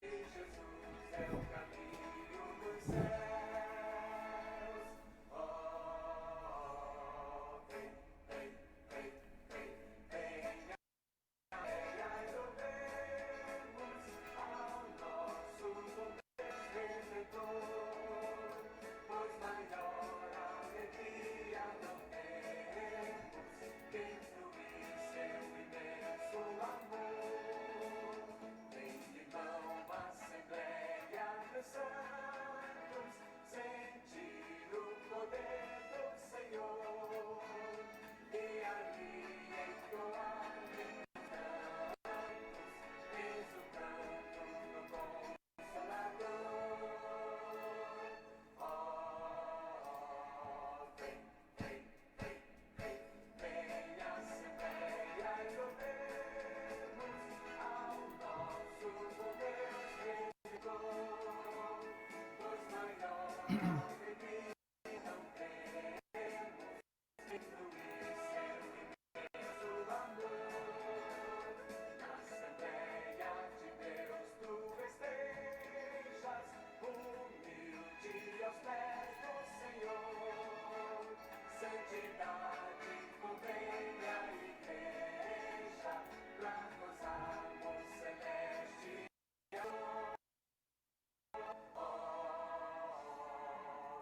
Jesus é o caminho dos céus. Oh, vem, vem, vem, vem, venha e adoremos ao nosso bom Deus Redentor, pois maior alegria não temos que fruir seu imenso amor. Vem, irmão, Assembleia dos Santos, sentir o poder do Senhor, e ali entoar exultando no Consolador. Oh, vem, vem, vem, vem, vem, Assembleia, e louvemos ao nosso bom Deus Redentor, pois maior alegria não temos que fruir seu imenso amor. Na Assembleia de Deus tu estejas, humilde aos pés do Senhor. Santidade convém à igreja, pra gozarmos celeste amor. Oh,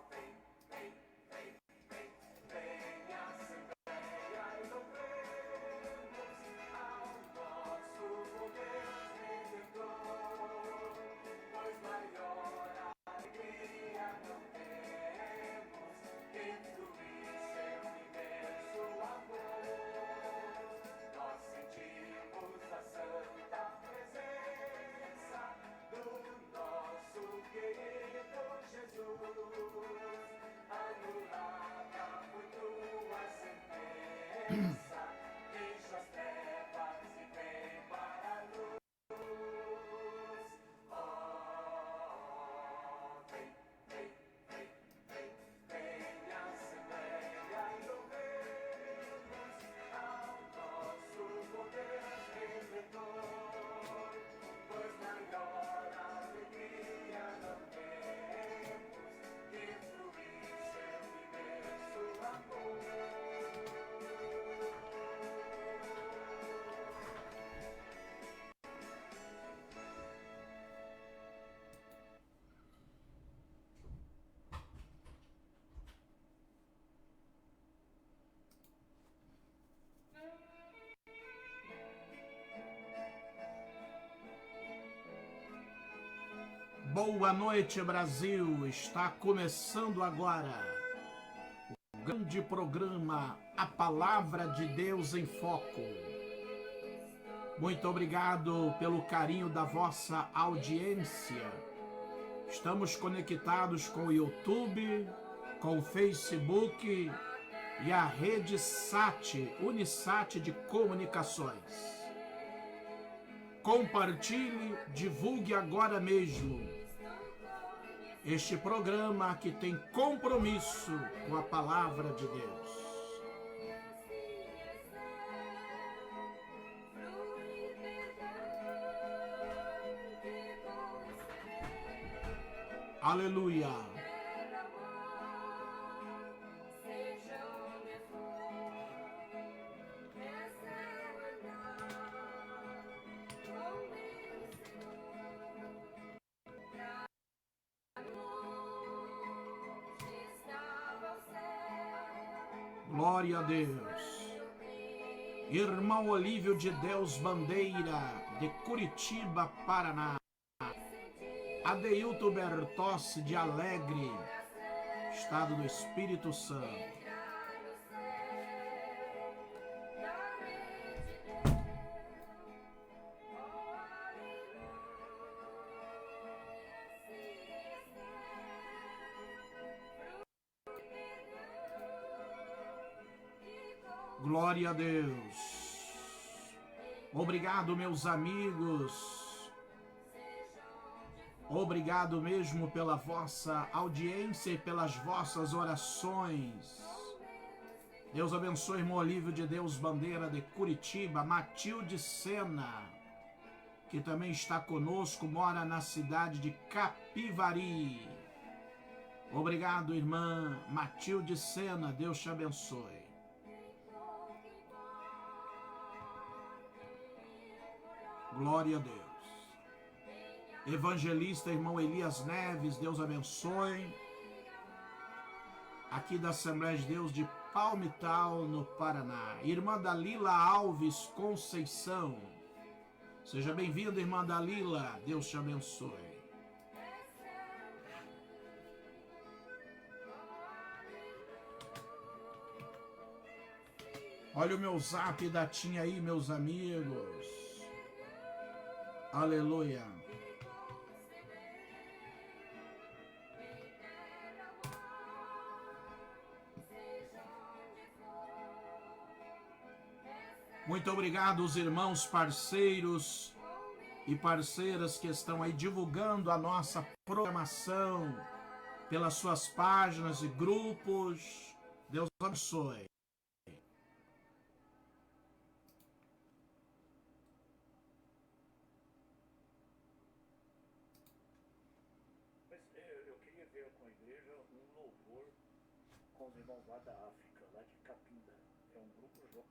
vem, vem, vem, vem, vem, Assembleia, e louvemos ao nosso bom Deus Redentor, pois maior alegria não temos que fruir seu imenso amor. Nós sentimos a santa presença do nosso querido Jesus. Anulada foi tua sentença, deixa as trevas e vem para a luz. Oh, vem, vem, vem, vem, vem, Assembleia, e louvemos ao nosso bom Deus Redentor, pois maior alegria não temos que fruir seu imenso amor. Boa noite, Brasil! Está começando agora o grande programa A Palavra de Deus em Foco. Muito obrigado pelo carinho da vossa audiência. Estamos conectados com o YouTube, com o Facebook e a rede Unisat de comunicações. Compartilhe, divulgue agora mesmo este programa que tem compromisso com a Palavra de Deus. Aleluia! Glória a Deus. Irmão Olívio de Deus Bandeira, de Curitiba, Paraná. Adeilton Bertossi, de Alegre, Estado do Espírito Santo. Glória a Deus. Obrigado, meus amigos. Obrigado mesmo pela vossa audiência e pelas vossas orações. Deus abençoe, irmão Olívio de Deus Bandeira, de Curitiba. Matilde Sena, que também está conosco, mora na cidade de Capivari. Obrigado, irmã Matilde Sena, Deus te abençoe. Glória a Deus. Evangelista, irmão Elias Neves, Deus abençoe. Aqui da Assembleia de Deus de Palmital, no Paraná. Irmã Dalila Alves Conceição. Seja bem-vinda, irmã Dalila. Deus te abençoe. Olha o meu zap da Tinha aí, meus amigos. Aleluia. Muito obrigado aos irmãos parceiros e parceiras que estão aí divulgando a nossa programação pelas suas páginas e grupos. Deus abençoe. Eu queria ver com a igreja um louvor com os irmãos lá da África, lá de Capinda. É um grupo jovem.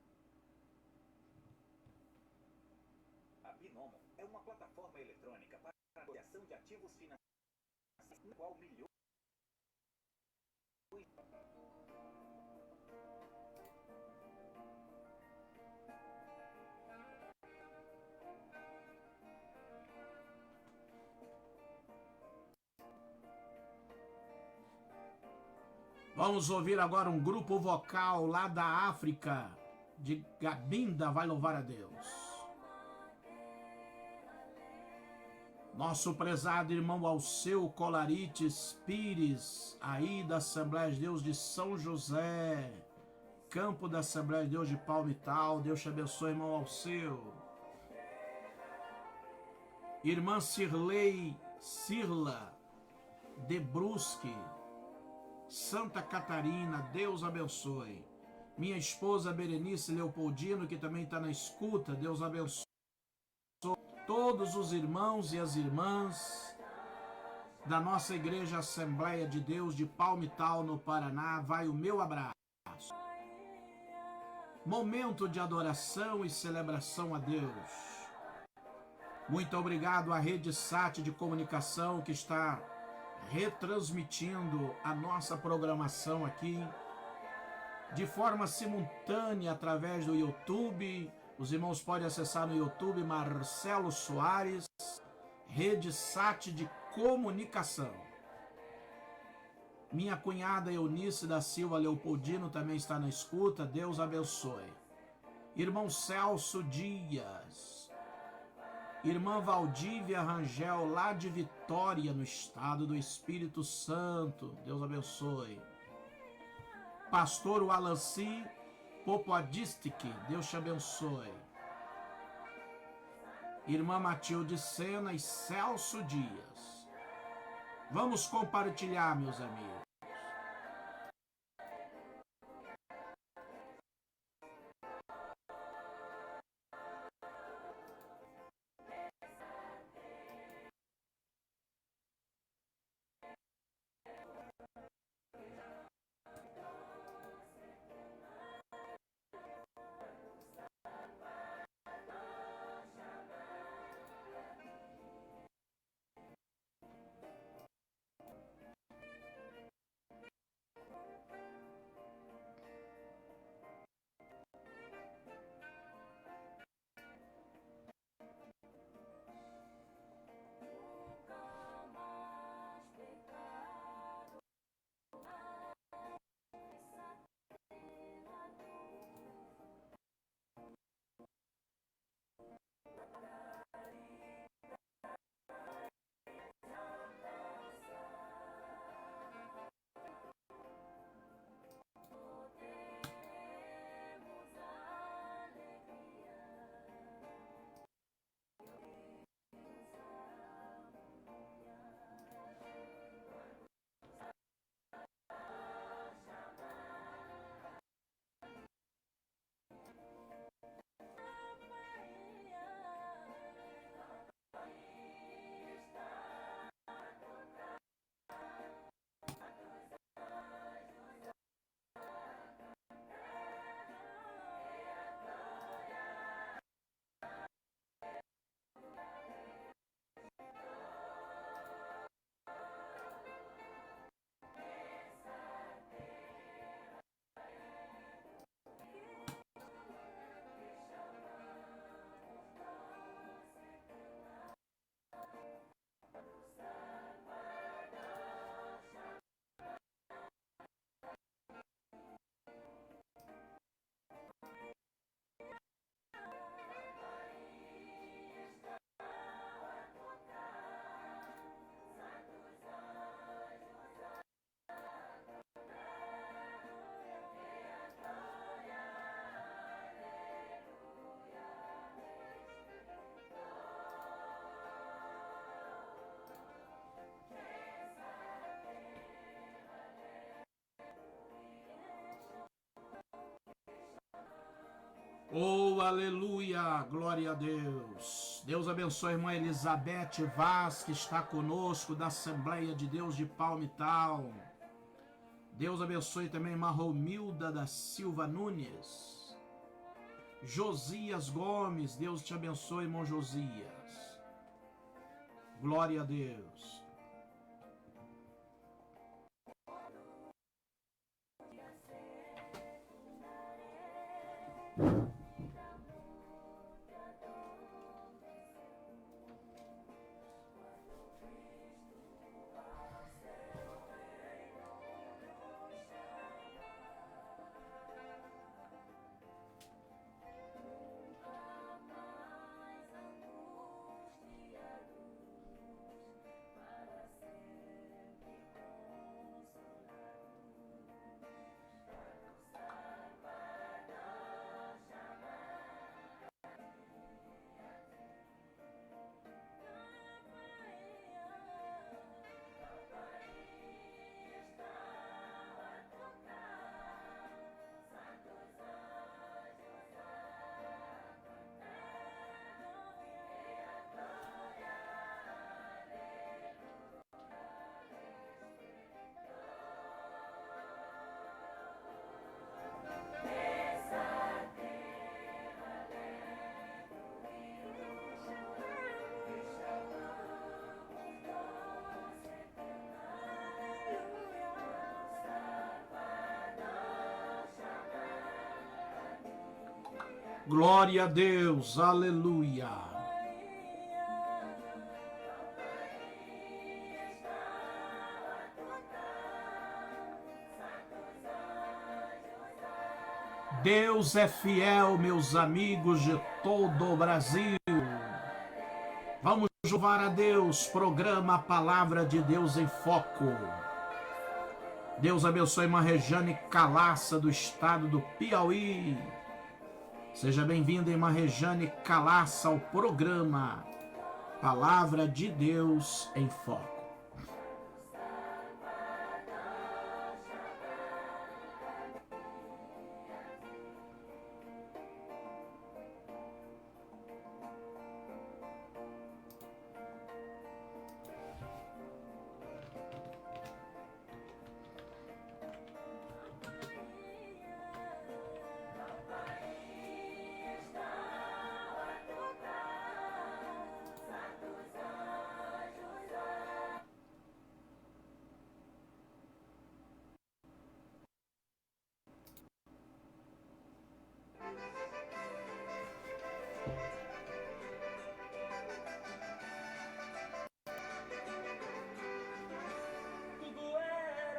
A Binomo é uma plataforma eletrônica para a negociação de ativos financeiros, no qual milhões. Vamos ouvir agora um grupo vocal lá da África, de Cabinda, vai louvar a Deus. Nosso prezado irmão Alceu Colarites Pires, aí da Assembleia de Deus de São José, campo da Assembleia de Deus de Palmital. Deus te abençoe, irmão Alceu. Irmã Cirla de Brusque, Santa Catarina, Deus abençoe. Minha esposa Berenice Leopoldino, que também está na escuta, Deus abençoe. Todos os irmãos e as irmãs da nossa Igreja Assembleia de Deus de Palmital, no Paraná, vai o meu abraço. Momento de adoração e celebração a Deus. Muito obrigado à Rede Sat de Comunicação que está retransmitindo a nossa programação aqui de forma simultânea através do YouTube. Os irmãos podem acessar no YouTube Marcelo Soares, Rede Sat de Comunicação. Minha cunhada Eunice da Silva Leopoldino também está na escuta, Deus abençoe. Irmão Celso Dias, irmã Valdívia Rangel, lá de Vitória, no estado do Espírito Santo, Deus abençoe. Pastor Wallace Popoadistic, Deus te abençoe. Irmã Matilde Sena e Celso Dias. Vamos compartilhar, meus amigos. Oh, aleluia, glória a Deus. Deus abençoe a irmã Elizabeth Vaz, que está conosco da Assembleia de Deus de Palmital. Deus abençoe também a irmã Romilda da Silva Nunes. Josias Gomes, Deus te abençoe, irmão Josias. Glória a Deus. Glória a Deus, aleluia. Deus é fiel, meus amigos de todo o Brasil. Vamos louvar a Deus, programa a Palavra de Deus em Foco. Deus abençoe a irmã Rejane Calaça, do estado do Piauí. Seja bem-vinda, irmã Rejane Calaça, ao programa Palavra de Deus em Foco.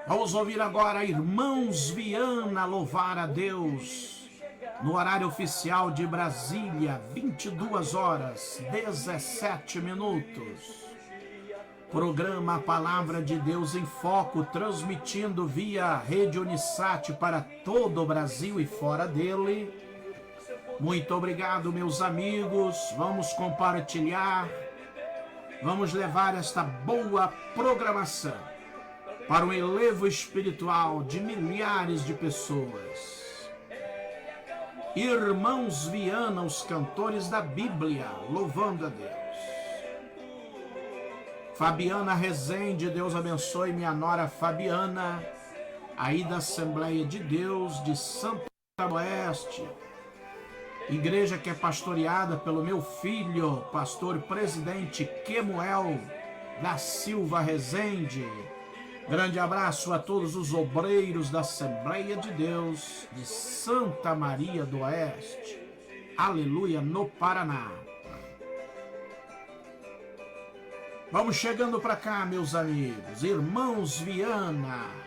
Vamos ouvir agora Irmãos Viana louvar a Deus no horário oficial de Brasília, 22 horas, 17 minutos. Programa Palavra de Deus em Foco, transmitindo via Rede Unisat para todo o Brasil e fora dele. Muito obrigado, meus amigos. Vamos compartilhar, vamos levar esta boa programação para o elevo espiritual de milhares de pessoas. Irmãos Viana, os cantores da Bíblia, louvando a Deus. Fabiana Rezende, Deus abençoe minha nora Fabiana, aí da Assembleia de Deus de Santa Oeste. Igreja que é pastoreada pelo meu filho, pastor presidente Kemuel da Silva Rezende. Grande abraço a todos os obreiros da Assembleia de Deus de Santa Maria do Oeste. Aleluia, no Paraná. Vamos chegando para cá, meus amigos. Irmãos Viana.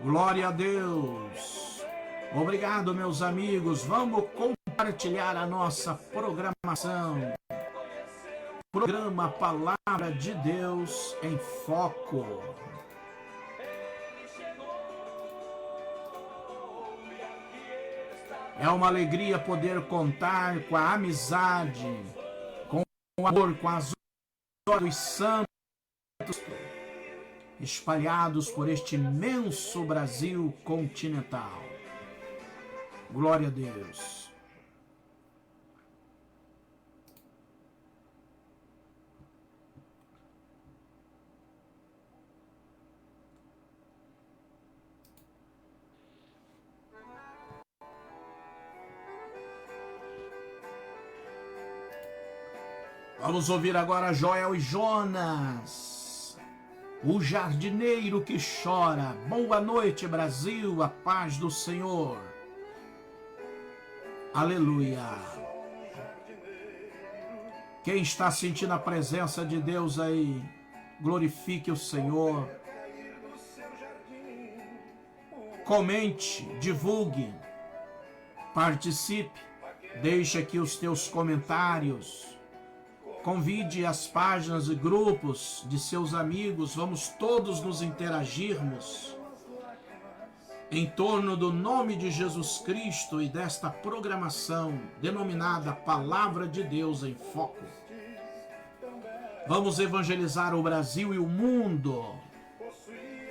Glória a Deus. Obrigado, meus amigos. Vamos compartilhar a nossa programação. Programa Palavra de Deus em Foco. É uma alegria poder contar com a amizade, com o amor, com as orações dos santos espalhados por este imenso Brasil continental. Glória a Deus. Vamos ouvir agora Joel e Jonas, o jardineiro que chora. Boa noite, Brasil, a paz do Senhor. Aleluia. Quem está sentindo a presença de Deus aí, glorifique o Senhor. Comente, divulgue, participe, deixe aqui os teus comentários. Convide as páginas e grupos de seus amigos, vamos todos nos interagirmos em torno do nome de Jesus Cristo e desta programação denominada Palavra de Deus em Foco. Vamos evangelizar o Brasil e o mundo.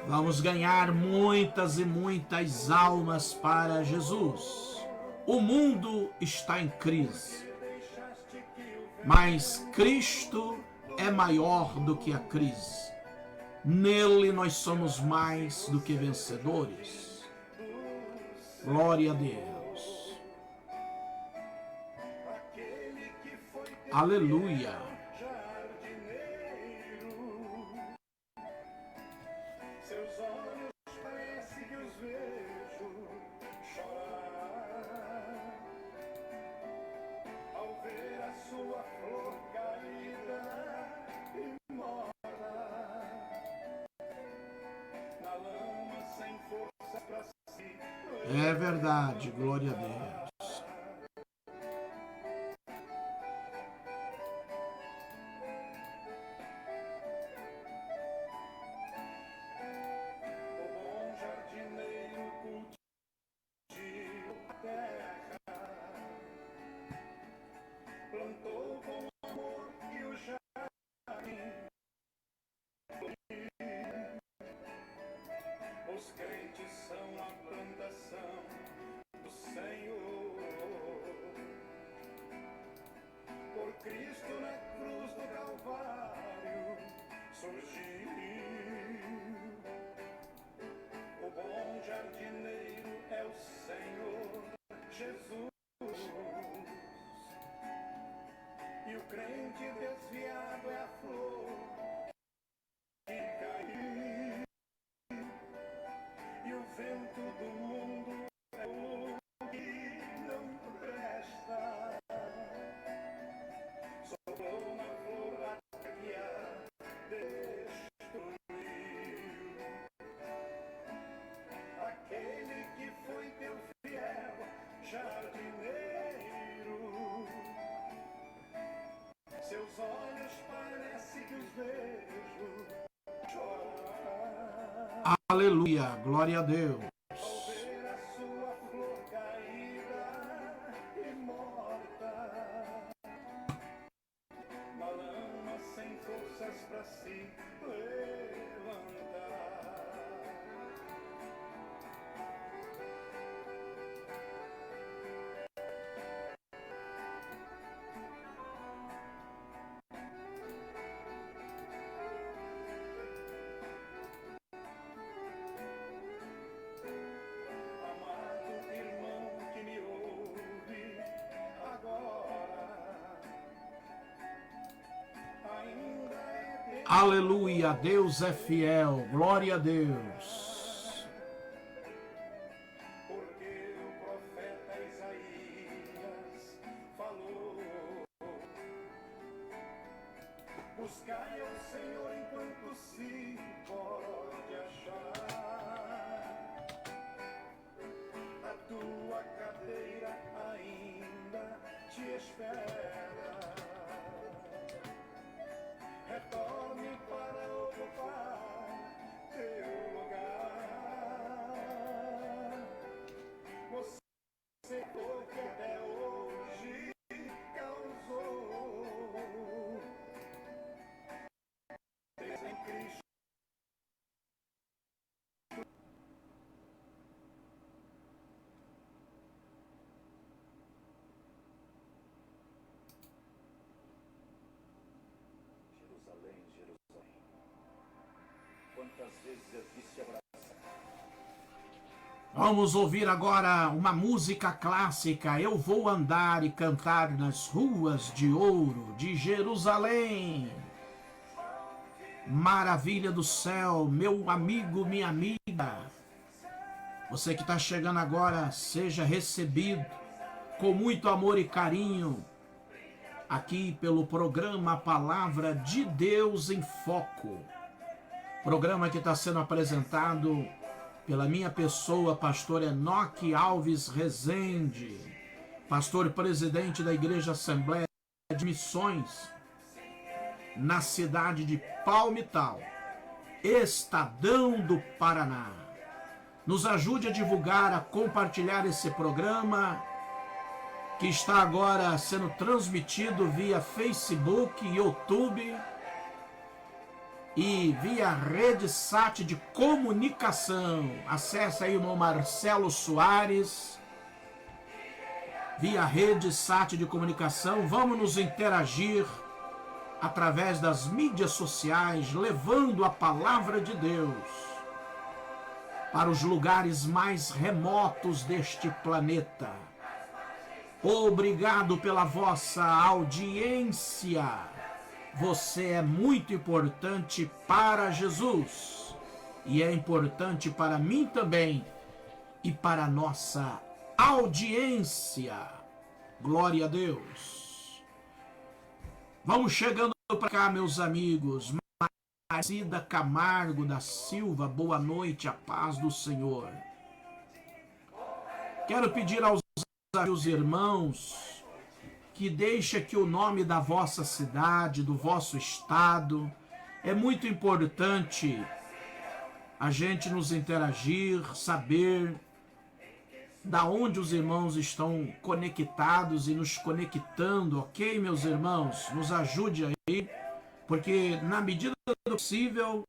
Vamos ganhar muitas e muitas almas para Jesus. O mundo está em crise. Mas Cristo é maior do que a crise. Nele nós somos mais do que vencedores. Glória a Deus. Aleluia. É verdade, glória a Deus. O bom jardineiro cultiva a terra, plantou com amor e o jardim floriu. Os crentes são a plantação do Senhor. Por Cristo na cruz do Calvário surgiu. O bom jardineiro é o Senhor Jesus. E o crente desviado é a flor que caiu. E o vento do mundo é o que não presta. Soprou na flor até que a destruiu. Aquele que foi teu fiel jardineiro, seus olhos parece que os vejo chorar. Aleluia, glória a Deus. Ao ver a sua flor caída e morta, na lama sem forças pra se levantar. Amado irmão que me ouve agora, ainda é Deus. Aleluia, Deus é fiel, glória a Deus. Porque o profeta Isaías falou: buscai ao Senhor enquanto se pode achar. tua cadeira ainda te espera. Retorne para ocupar teu lugar. Você foi que até hoje causou em Cristo. Jerusalém, Jerusalém, quantas vezes eu quis te abraçar. Vamos ouvir agora uma música clássica. Eu vou andar e cantar nas ruas de ouro de Jerusalém. Maravilha do céu, meu amigo, minha amiga. Você que está chegando agora, seja recebido com muito amor e carinho aqui pelo programa Palavra de Deus em Foco. Programa que está sendo apresentado pela minha pessoa, pastor Enoque Alves Rezende, pastor presidente da Igreja Assembleia de Missões, na cidade de Palmital, Estadão do Paraná. Nos ajude a divulgar, a compartilhar esse programa que está agora sendo transmitido via Facebook, YouTube e via rede SAT de comunicação. Acesse aí o Marcelo Soares, via rede SAT de comunicação. Vamos nos interagir através das mídias sociais, levando a palavra de Deus para os lugares mais remotos deste planeta. Obrigado pela vossa audiência. Você é muito importante para Jesus e é importante para mim também e para a nossa audiência. Glória a Deus. Vamos chegando para cá, meus amigos. Marcida Camargo da Silva, boa noite, a paz do Senhor. Quero pedir aos irmãos que deixa que o nome da vossa cidade, do vosso estado, é muito importante a gente nos interagir, saber da onde os irmãos estão conectados e nos conectando, ok, meus irmãos? Nos ajude aí, porque na medida do possível,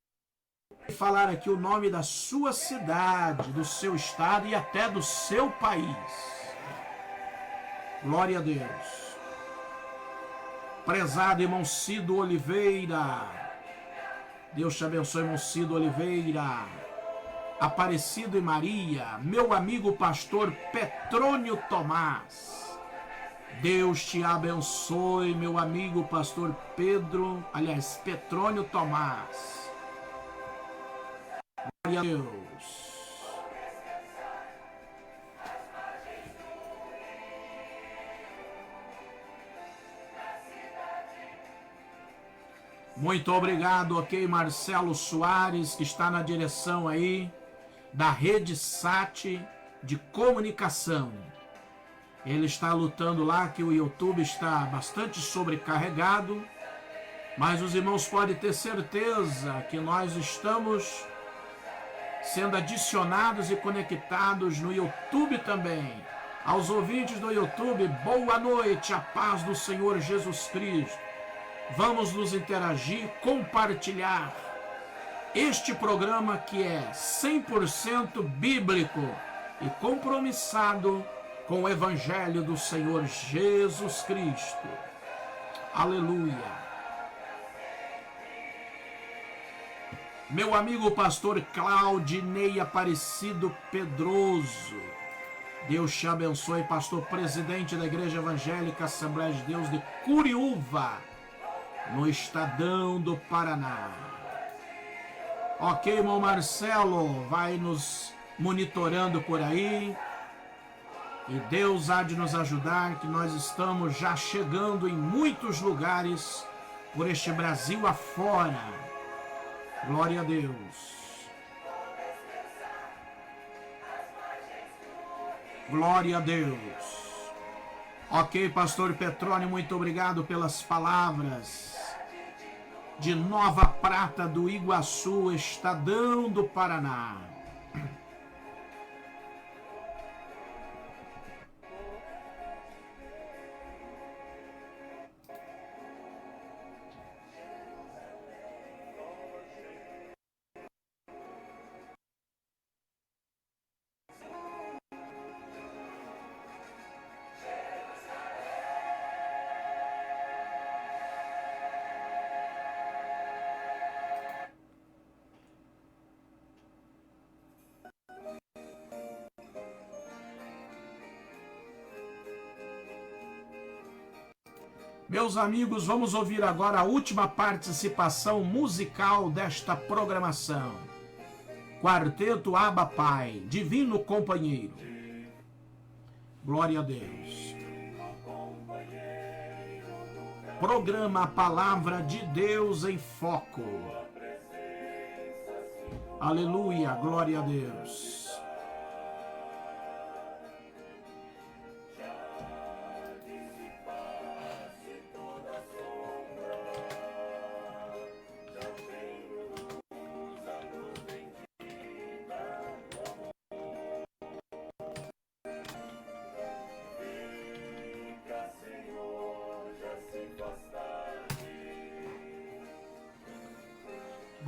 falar aqui o nome da sua cidade, do seu estado e até do seu país. Glória a Deus. Prezado irmão Cido Oliveira, Deus te abençoe, irmão Cido Oliveira. Aparecido e Maria, meu amigo pastor Petrônio Tomás, Deus te abençoe, meu amigo pastor Petrônio Tomás. Glória a Deus. Muito obrigado, ok, Marcelo Soares, que está na direção aí da rede SAT de comunicação. Ele está lutando lá, que o YouTube está bastante sobrecarregado, mas os irmãos podem ter certeza que nós estamos sendo adicionados e conectados no YouTube também. Aos ouvintes do YouTube, boa noite, a paz do Senhor Jesus Cristo. Vamos nos interagir, compartilhar este programa que é 100% bíblico e compromissado com o Evangelho do Senhor Jesus Cristo. Aleluia. Meu amigo pastor Claudinei Aparecido Pedroso, Deus te abençoe, pastor presidente da Igreja Evangélica Assembleia de Deus de Curiúva, no Estadão do Paraná. Ok, irmão Marcelo, vai nos monitorando por aí. E Deus há de nos ajudar, que nós estamos já chegando em muitos lugares por este Brasil afora. Glória a Deus. Glória a Deus. Ok, pastor Petrônio, muito obrigado pelas palavras. De Nova Prata do Iguaçu, Estadão do Paraná. Meus amigos, vamos ouvir agora a última participação musical desta programação. Quarteto Abba Pai, Divino Companheiro. Glória a Deus. Programa Palavra de Deus em Foco. Aleluia, glória a Deus.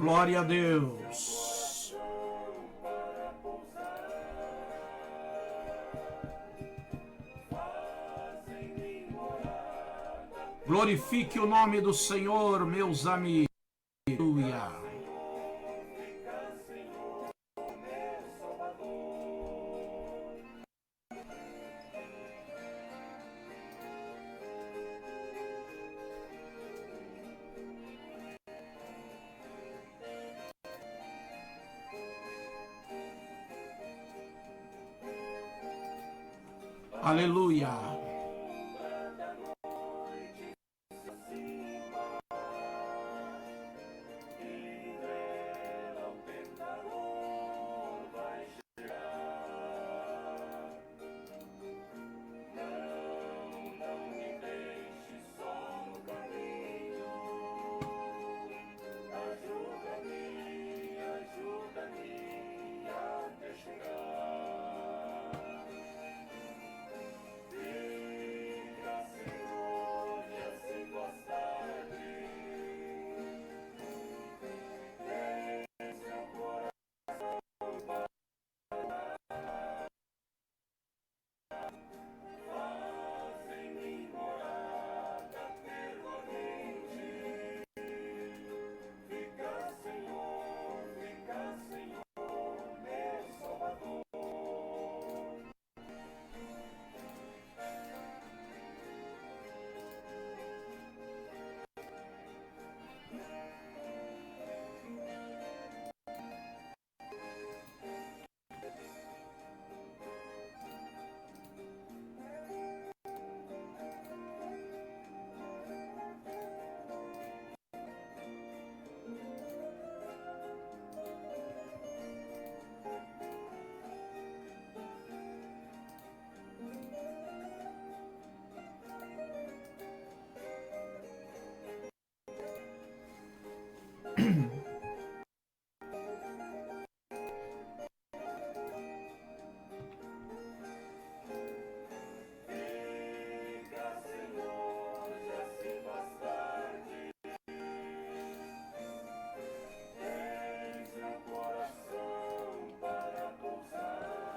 Glória a Deus. Glorifique o nome do Senhor, meus amigos. Aleluia. Aleluia.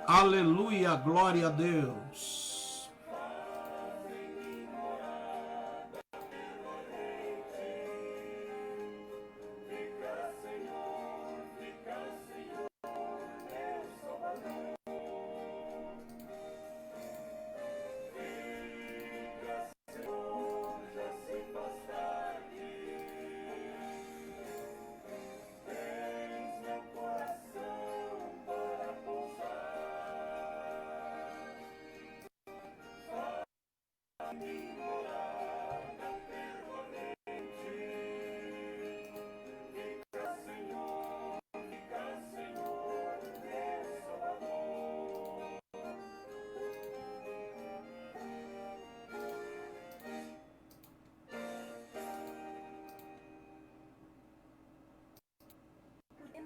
Aleluia, glória a Deus.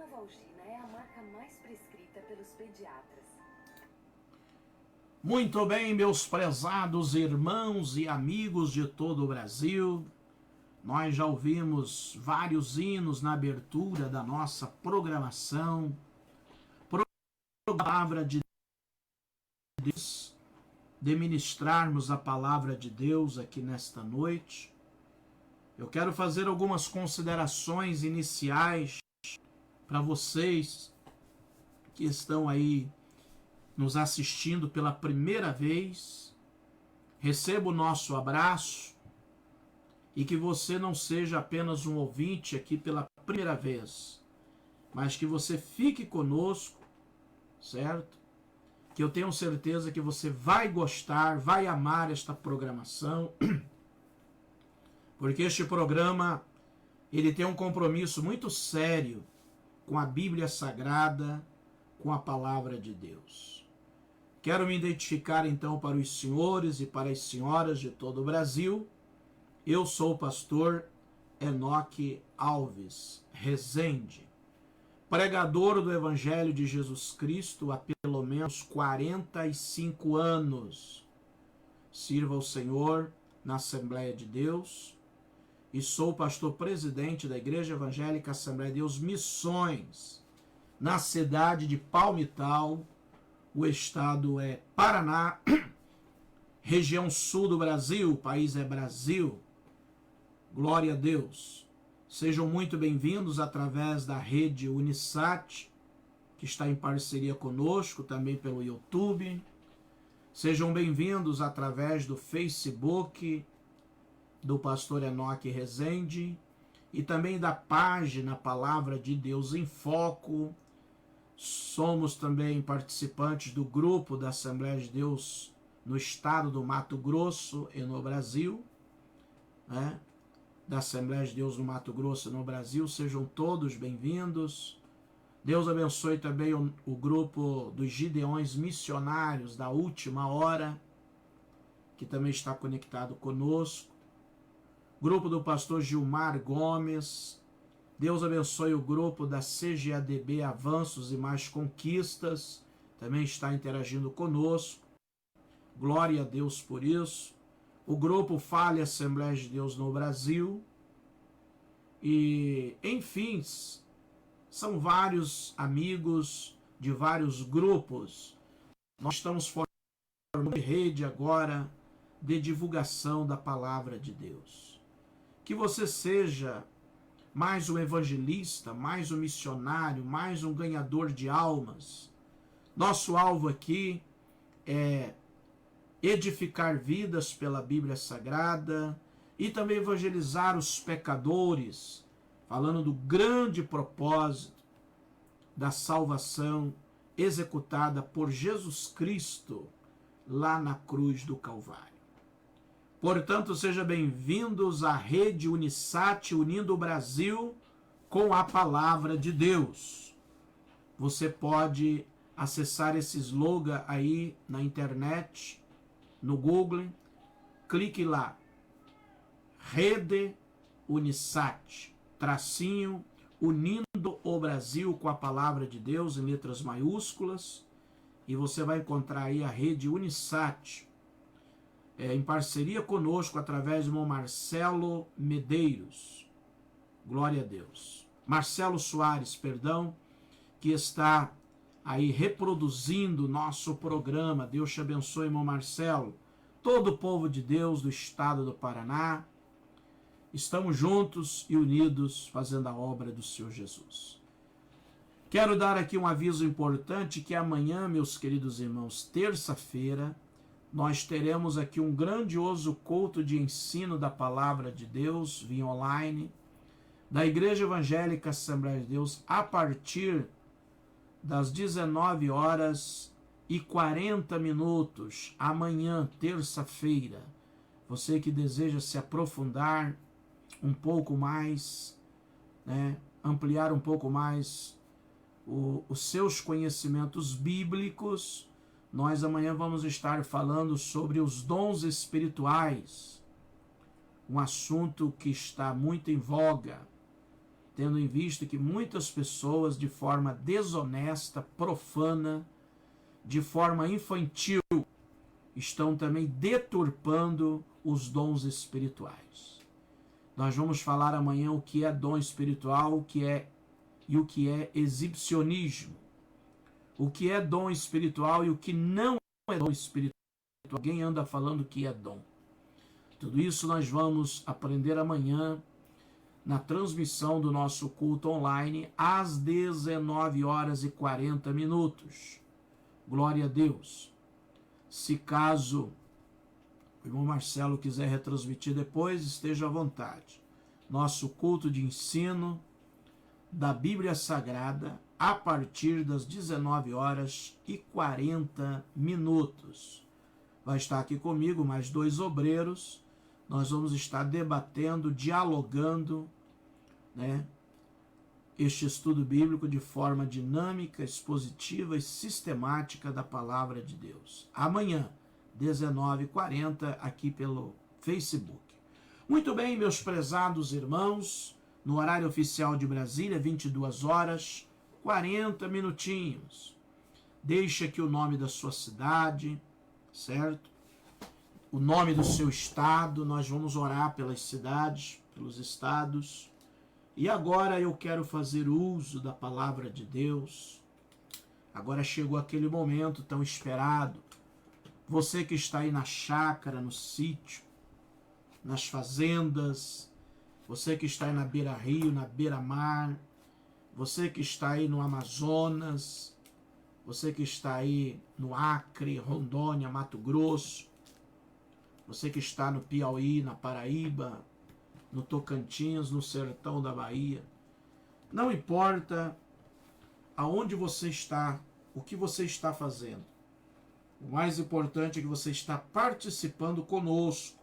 Novalgina é a marca mais prescrita pelos pediatras. Muito bem, meus prezados irmãos e amigos de todo o Brasil. Nós já ouvimos vários hinos na abertura da nossa programação. Palavra de Deus, de ministrarmos a palavra de Deus aqui nesta noite. Eu quero fazer algumas considerações iniciais para vocês que estão aí nos assistindo pela primeira vez. Receba o nosso abraço e que você não seja apenas um ouvinte aqui pela primeira vez, mas que você fique conosco, certo? Que eu tenho certeza que você vai gostar, vai amar esta programação, porque este programa ele tem um compromisso muito sério com a Bíblia Sagrada, com a Palavra de Deus. Quero me identificar então para os senhores e para as senhoras de todo o Brasil. Eu sou o pastor Enoque Alves Rezende, pregador do Evangelho de Jesus Cristo há pelo menos 45 anos. Sirvo ao Senhor na Assembleia de Deus e sou pastor presidente da Igreja Evangélica Assembleia de Deus Missões, na cidade de Palmital. O estado é Paraná, região sul do Brasil, o país é Brasil. Glória a Deus. Sejam muito bem-vindos através da rede Unisat, que está em parceria conosco, também pelo YouTube. Sejam bem-vindos através do Facebook do pastor Enoque Rezende e também da página Palavra de Deus em Foco. Somos também participantes do grupo da Assembleia de Deus no estado do Mato Grosso e no Brasil, né? Da Assembleia de Deus no Mato Grosso e no Brasil. Sejam todos bem-vindos. Deus abençoe também o grupo dos Gideões Missionários da Última Hora, que também está conectado conosco. Grupo do pastor Gilmar Gomes. Deus abençoe o grupo da CGADB Avanços e Mais Conquistas, também está interagindo conosco. Glória a Deus por isso. O grupo Fale Assembleia de Deus no Brasil. E, enfim, são vários amigos de vários grupos. Nós estamos formando uma rede agora de divulgação da palavra de Deus. Que você seja mais um evangelista, mais um missionário, mais um ganhador de almas. Nosso alvo aqui é edificar vidas pela Bíblia Sagrada e também evangelizar os pecadores, falando do grande propósito da salvação executada por Jesus Cristo lá na cruz do Calvário. Portanto, sejam bem-vindos à rede Unisat, unindo o Brasil com a palavra de Deus. Você pode acessar esse slogan aí na internet, no Google, clique lá, Rede Unisat, tracinho, unindo o Brasil com a palavra de Deus em letras maiúsculas, e você vai encontrar aí a rede Unisat, em parceria conosco através do irmão Marcelo Medeiros. Glória a Deus. Marcelo Soares, perdão, que está aí reproduzindo o nosso programa. Deus te abençoe, irmão Marcelo. Todo o povo de Deus do estado do Paraná. Estamos juntos e unidos fazendo a obra do Senhor Jesus. Quero dar aqui um aviso importante que amanhã, meus queridos irmãos, terça-feira, nós teremos aqui um grandioso culto de ensino da Palavra de Deus, via online, da Igreja Evangélica Assembleia de Deus, a partir das 19h40, amanhã, terça-feira. Você que deseja se aprofundar um pouco mais, né, ampliar um pouco mais os seus conhecimentos bíblicos, nós amanhã vamos estar falando sobre os dons espirituais, um assunto que está muito em voga. tendo em vista que muitas pessoas, de forma desonesta, profana, de forma infantil, estão também deturpando os dons espirituais. Nós vamos falar amanhã o que é dom espiritual, o que é exibicionismo, o que é dom espiritual e o que não é dom espiritual. Alguém anda falando que é dom. Tudo isso nós vamos aprender amanhã na transmissão do nosso culto online às 19h40. Glória a Deus. Se caso o irmão Marcelo quiser retransmitir depois, esteja à vontade. Nosso culto de ensino da Bíblia Sagrada a partir das 19h40. Vai estar aqui comigo mais 2 obreiros. Nós vamos estar debatendo, dialogando, este estudo bíblico de forma dinâmica, expositiva e sistemática da palavra de Deus. Amanhã, 19h40, aqui pelo Facebook. Muito bem, meus prezados irmãos, no horário oficial de Brasília, 22h40. Deixe aqui o nome da sua cidade, certo? O nome do seu estado. Nós vamos orar pelas cidades, pelos estados. E agora eu quero fazer uso da palavra de Deus. Agora chegou aquele momento tão esperado. Você que está aí na chácara, no sítio, nas fazendas, você que está aí na beira-rio, na beira-mar, você que está aí no Amazonas, você que está aí no Acre, Rondônia, Mato Grosso, você que está no Piauí, na Paraíba, no Tocantins, no sertão da Bahia. Não importa aonde você está, o que você está fazendo. O mais importante é que você está participando conosco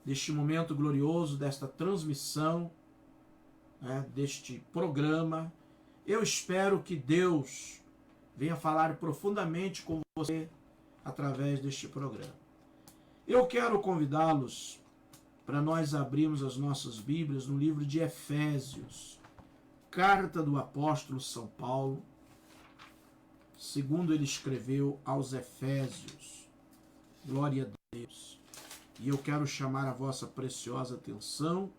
deste momento glorioso, desta transmissão, deste programa. Eu espero que Deus venha falar profundamente com você através deste programa. Eu quero convidá-los para nós abrirmos as nossas Bíblias no livro de Efésios, carta do apóstolo São Paulo, segundo ele escreveu aos Efésios. Glória a Deus. E eu quero chamar a vossa preciosa atenção.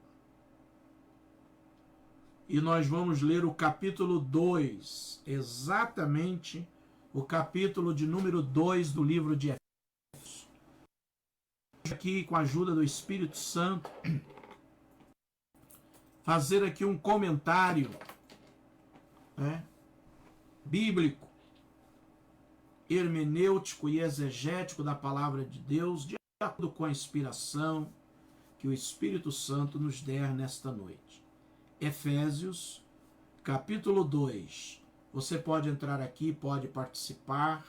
E nós vamos ler o capítulo 2, exatamente o capítulo de número 2 do livro de Efésios. Aqui, com a ajuda do Espírito Santo, fazer aqui um comentário bíblico, hermenêutico e exegético da palavra de Deus, de acordo com a inspiração que o Espírito Santo nos der nesta noite. Efésios, capítulo 2. Você pode entrar aqui, pode participar,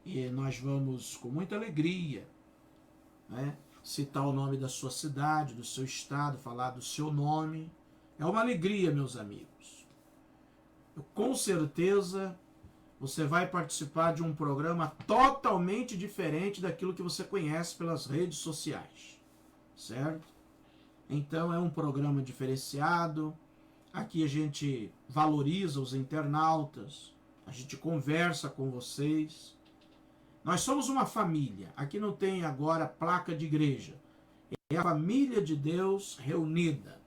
e nós vamos, com muita alegria, citar o nome da sua cidade, do seu estado, falar do seu nome. É uma alegria, meus amigos. Com certeza você vai participar de um programa totalmente diferente daquilo que você conhece pelas redes sociais, certo? Então é um programa diferenciado. Aqui a gente valoriza os internautas, a gente conversa com vocês. Nós somos uma família. Aqui não tem agora placa de igreja. É a família de Deus reunida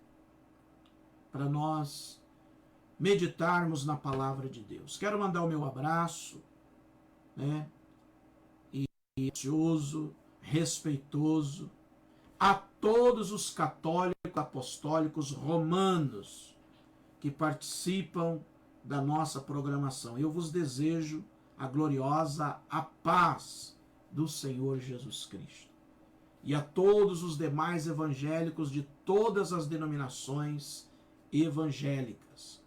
para nós meditarmos na palavra de Deus. Quero mandar o meu abraço, ansioso, respeitoso, a todos os católicos apostólicos romanos que participam da nossa programação. Eu vos desejo a gloriosa paz do Senhor Jesus Cristo. E a todos os demais evangélicos de todas as denominações evangélicas.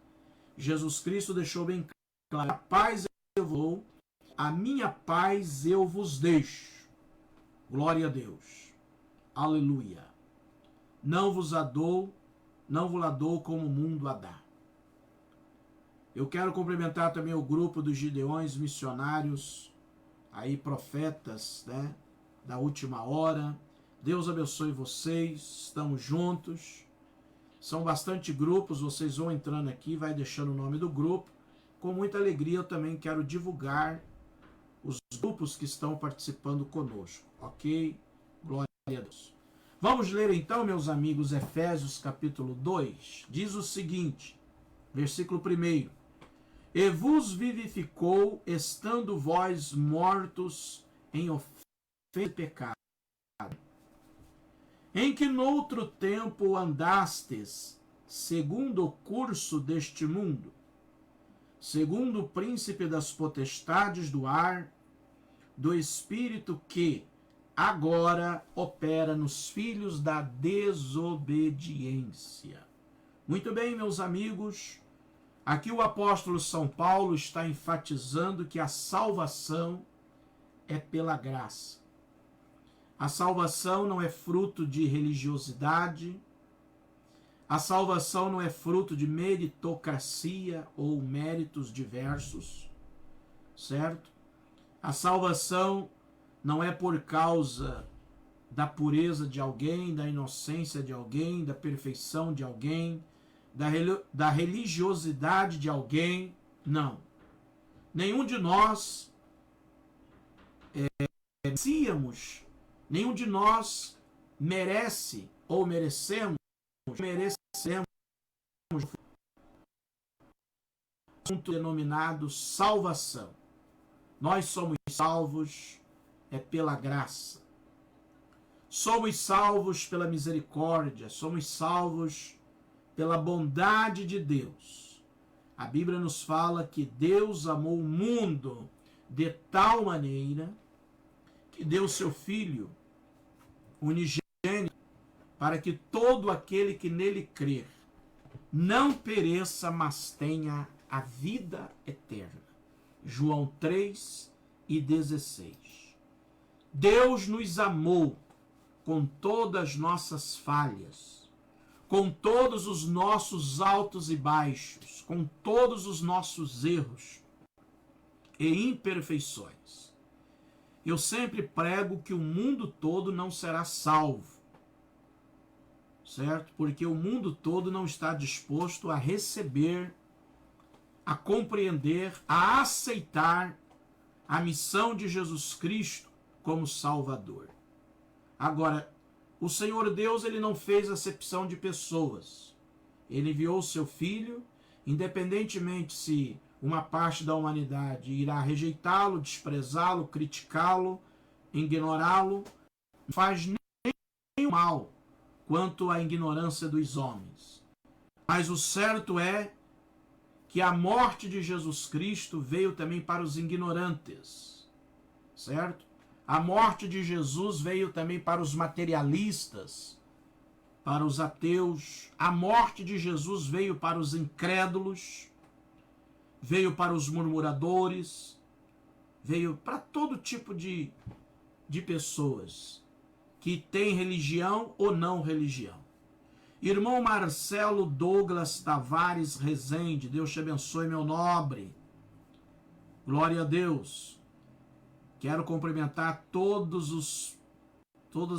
Jesus Cristo deixou bem claro: a paz eu vou, a minha paz eu vos deixo. Glória a Deus. Aleluia. Não vos a dou como o mundo a dá. Eu quero cumprimentar também o grupo dos Gideões missionários, aí profetas, da última hora. Deus abençoe vocês, estamos juntos. São bastante grupos, vocês vão entrando aqui, vai deixando o nome do grupo. Com muita alegria eu também quero divulgar os grupos que estão participando conosco, ok? Glória a Deus. Vamos ler então, meus amigos, Efésios capítulo 2. Diz o seguinte, versículo 1. E vos vivificou, estando vós mortos em ofensa e pecado, em que noutro tempo andastes, segundo o curso deste mundo, segundo o príncipe das potestades do ar, do espírito que agora opera nos filhos da desobediência. Muito bem, meus amigos, aqui o apóstolo São Paulo está enfatizando que a salvação é pela graça. A salvação não é fruto de religiosidade, a salvação não é fruto de meritocracia ou méritos diversos, certo? A salvação não é por causa da pureza de alguém, da inocência de alguém, da perfeição de alguém, da religiosidade de alguém, não. Nenhum de nós merecíamos, nenhum de nós merece ou merecemos um assunto denominado salvação. Nós somos salvos pela graça. Somos salvos pela misericórdia, somos salvos pela bondade de Deus. A Bíblia nos fala que Deus amou o mundo de tal maneira que deu seu Filho unigênito para que todo aquele que nele crer não pereça, mas tenha a vida eterna. João 3:16. Deus nos amou com todas as nossas falhas, com todos os nossos altos e baixos, com todos os nossos erros e imperfeições. Eu sempre prego que o mundo todo não será salvo, certo? Porque o mundo todo não está disposto a receber, a compreender, a aceitar a missão de Jesus Cristo como Salvador. Agora, o Senhor Deus, ele não fez acepção de pessoas. Ele enviou o seu Filho, independentemente se uma parte da humanidade irá rejeitá-lo, desprezá-lo, criticá-lo, ignorá-lo, não faz nem mal quanto à ignorância dos homens. Mas o certo é que a morte de Jesus Cristo veio também para os ignorantes, certo? A morte de Jesus veio também para os materialistas, para os ateus. A morte de Jesus veio para os incrédulos, veio para os murmuradores, veio para todo tipo de pessoas que têm religião ou não religião. Irmão Marcelo Douglas Tavares Rezende, Deus te abençoe, meu nobre. Glória a Deus. Quero cumprimentar todas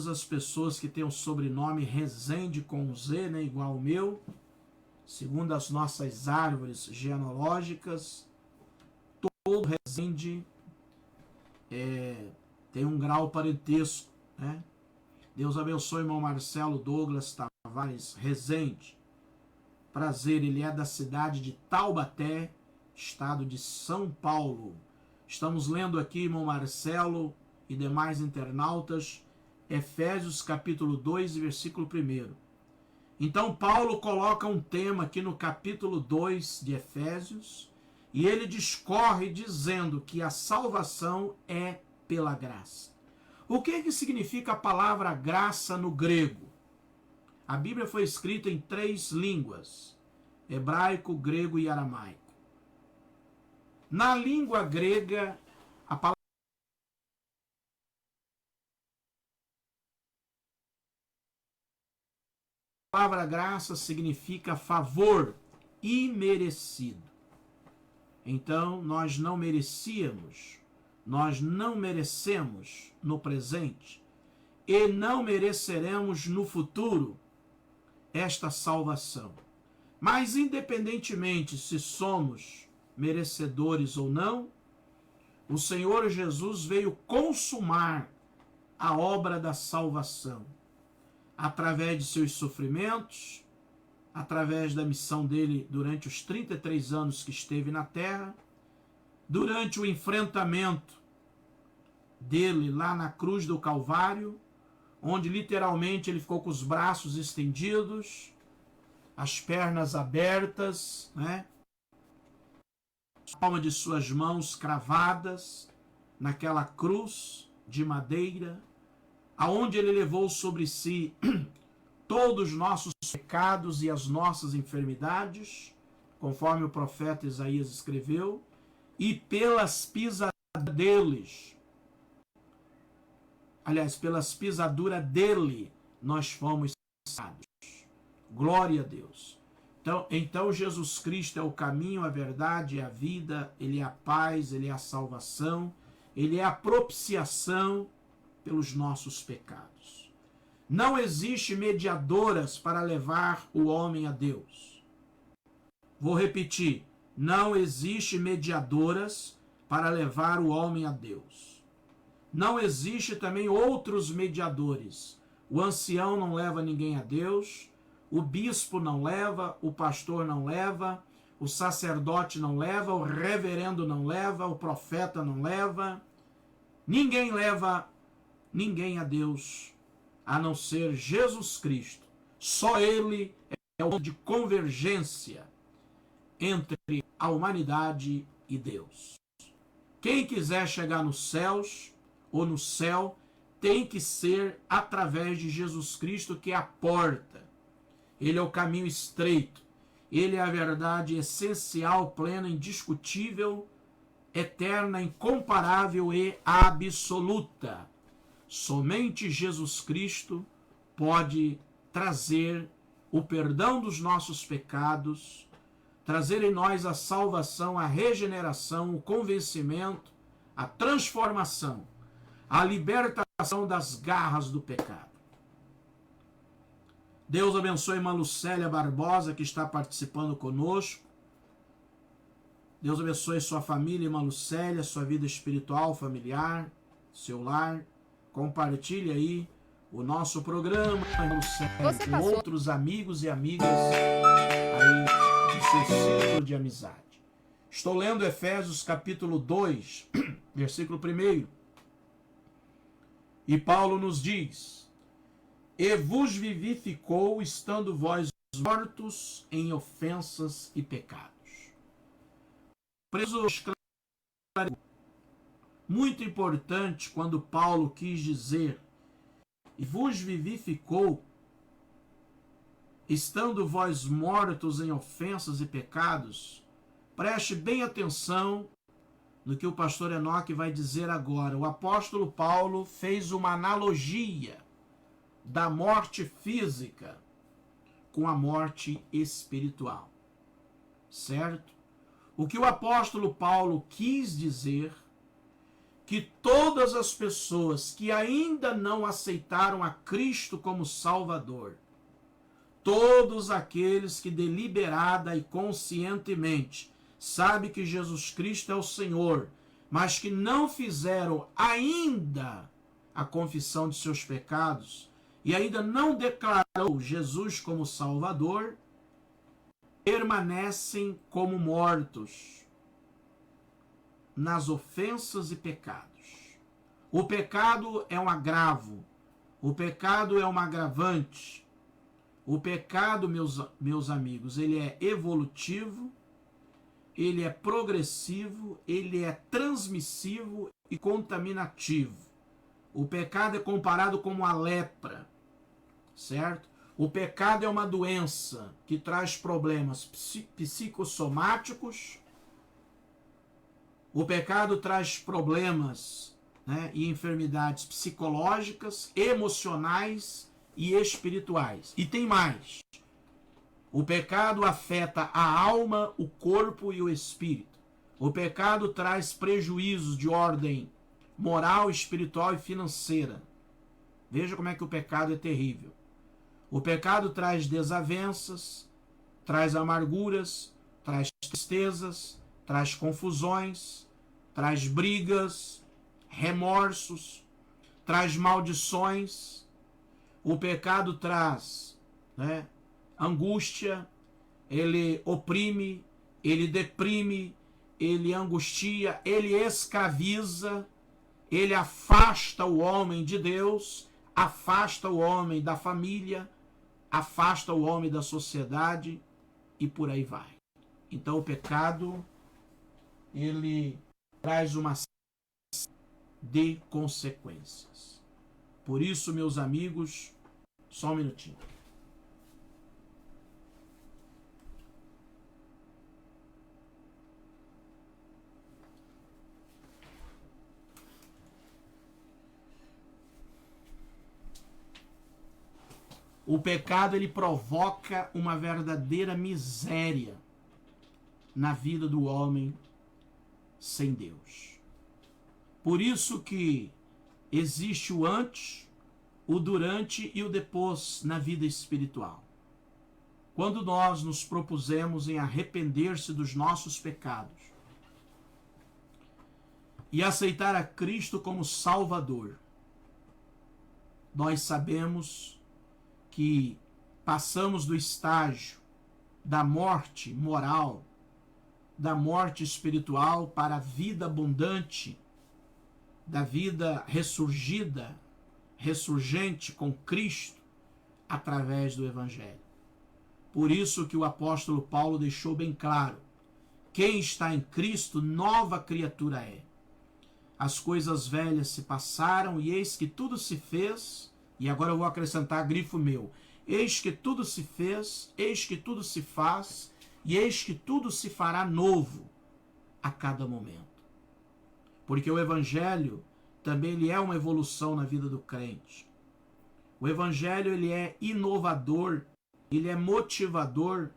as pessoas que têm o sobrenome Rezende com Z, né, igual o meu, segundo as nossas árvores genealógicas. Todo Rezende tem um grau parentesco, né? Deus abençoe, irmão Marcelo Douglas Tavares Rezende. Prazer, ele é da cidade de Taubaté, estado de São Paulo. Estamos lendo aqui, irmão Marcelo e demais internautas, Efésios capítulo 2, versículo 1. Então Paulo coloca um tema aqui no capítulo 2 de Efésios, e ele discorre dizendo que a salvação é pela graça. O que significa a palavra graça no grego? A Bíblia foi escrita em 3 línguas, hebraico, grego e aramaico. Na língua grega, a palavra graça significa favor imerecido. Então, nós não merecíamos, nós não merecemos no presente e não mereceremos no futuro esta salvação. Mas, independentemente se somos merecedores ou não, o Senhor Jesus veio consumar a obra da salvação através de seus sofrimentos, através da missão dele durante os 33 anos que esteve na terra, durante o enfrentamento dele lá na cruz do Calvário, onde literalmente ele ficou com os braços estendidos, as pernas abertas, né? A palma de suas mãos cravadas naquela cruz de madeira, aonde ele levou sobre si todos os nossos pecados e as nossas enfermidades, conforme o profeta Isaías escreveu, e pelas pisaduras deles, aliás, pelas pisaduras dele, nós fomos sarados. Glória a Deus. Então Jesus Cristo é o caminho, a verdade e a vida, ele é a paz, ele é a salvação, ele é a propiciação pelos nossos pecados. Não existe mediadoras para levar o homem a Deus. Vou repetir, não existe mediadoras para levar o homem a Deus. Não existe também outros mediadores. O ancião não leva ninguém a Deus, o bispo não leva, o pastor não leva, o sacerdote não leva, o reverendo não leva, o profeta não leva. Ninguém leva ninguém a Deus, a não ser Jesus Cristo. Só Ele é o ponto de convergência entre a humanidade e Deus. Quem quiser chegar nos céus ou no céu tem que ser através de Jesus Cristo, que é a porta. Ele é o caminho estreito. Ele é a verdade essencial, plena, indiscutível, eterna, incomparável e absoluta. Somente Jesus Cristo pode trazer o perdão dos nossos pecados, trazer em nós a salvação, a regeneração, o convencimento, a transformação, a libertação das garras do pecado. Deus abençoe irmã Lucélia Barbosa, que está participando conosco. Deus abençoe sua família, irmã Lucélia, sua vida espiritual, familiar, seu lar. Compartilhe aí o nosso programa, irmã Lucélia, com outros amigos e amigas aí de seu círculo de amizade. Estou lendo Efésios capítulo 2, versículo 1. E Paulo nos diz: e vos vivificou, estando vós mortos em ofensas e pecados. Muito importante quando Paulo quis dizer, e vos vivificou, estando vós mortos em ofensas e pecados. Preste bem atenção no que o pastor Enoque vai dizer agora. O apóstolo Paulo fez uma analogia da morte física com a morte espiritual, certo? O que o apóstolo Paulo quis dizer, que todas as pessoas que ainda não aceitaram a Cristo como Salvador, todos aqueles que deliberada e conscientemente sabem que Jesus Cristo é o Senhor, mas que não fizeram ainda a confissão de seus pecados, e ainda não declarou Jesus como Salvador, permanecem como mortos nas ofensas e pecados. O pecado é um agravo, o pecado é um agravante. O pecado, meus amigos, ele é evolutivo, ele é progressivo, ele é transmissivo e contaminativo. O pecado é comparado com a lepra, certo? O pecado é uma doença que traz problemas psicossomáticos. O pecado traz problemas, né, e enfermidades psicológicas, emocionais e espirituais. E tem mais. O pecado afeta a alma, o corpo e o espírito. O pecado traz prejuízos de ordem moral, espiritual e financeira. Veja como é que o pecado é terrível. O pecado traz desavenças, traz amarguras, traz tristezas, traz confusões, traz brigas, remorsos, traz maldições. O pecado traz, né, angústia, ele oprime, ele deprime, ele angustia, ele escraviza, ele afasta o homem de Deus, afasta o homem da família, afasta o homem da sociedade e por aí vai. Então o pecado, ele traz uma série de consequências. Por isso, meus amigos, só um minutinho. O pecado, ele provoca uma verdadeira miséria na vida do homem sem Deus. Por isso que existe o antes, o durante e o depois na vida espiritual. Quando nós nos propusemos em arrepender-se dos nossos pecados e aceitar a Cristo como Salvador, nós sabemos que passamos do estágio da morte moral, da morte espiritual, para a vida abundante, da vida ressurgida, ressurgente com Cristo, através do Evangelho. Por isso que o apóstolo Paulo deixou bem claro: quem está em Cristo, nova criatura é. As coisas velhas se passaram e eis que tudo se fez. E agora eu vou acrescentar grifo meu. Eis que tudo se fez, eis que tudo se faz, e eis que tudo se fará novo a cada momento. Porque o Evangelho também ele é uma evolução na vida do crente. O Evangelho ele é inovador, ele é motivador.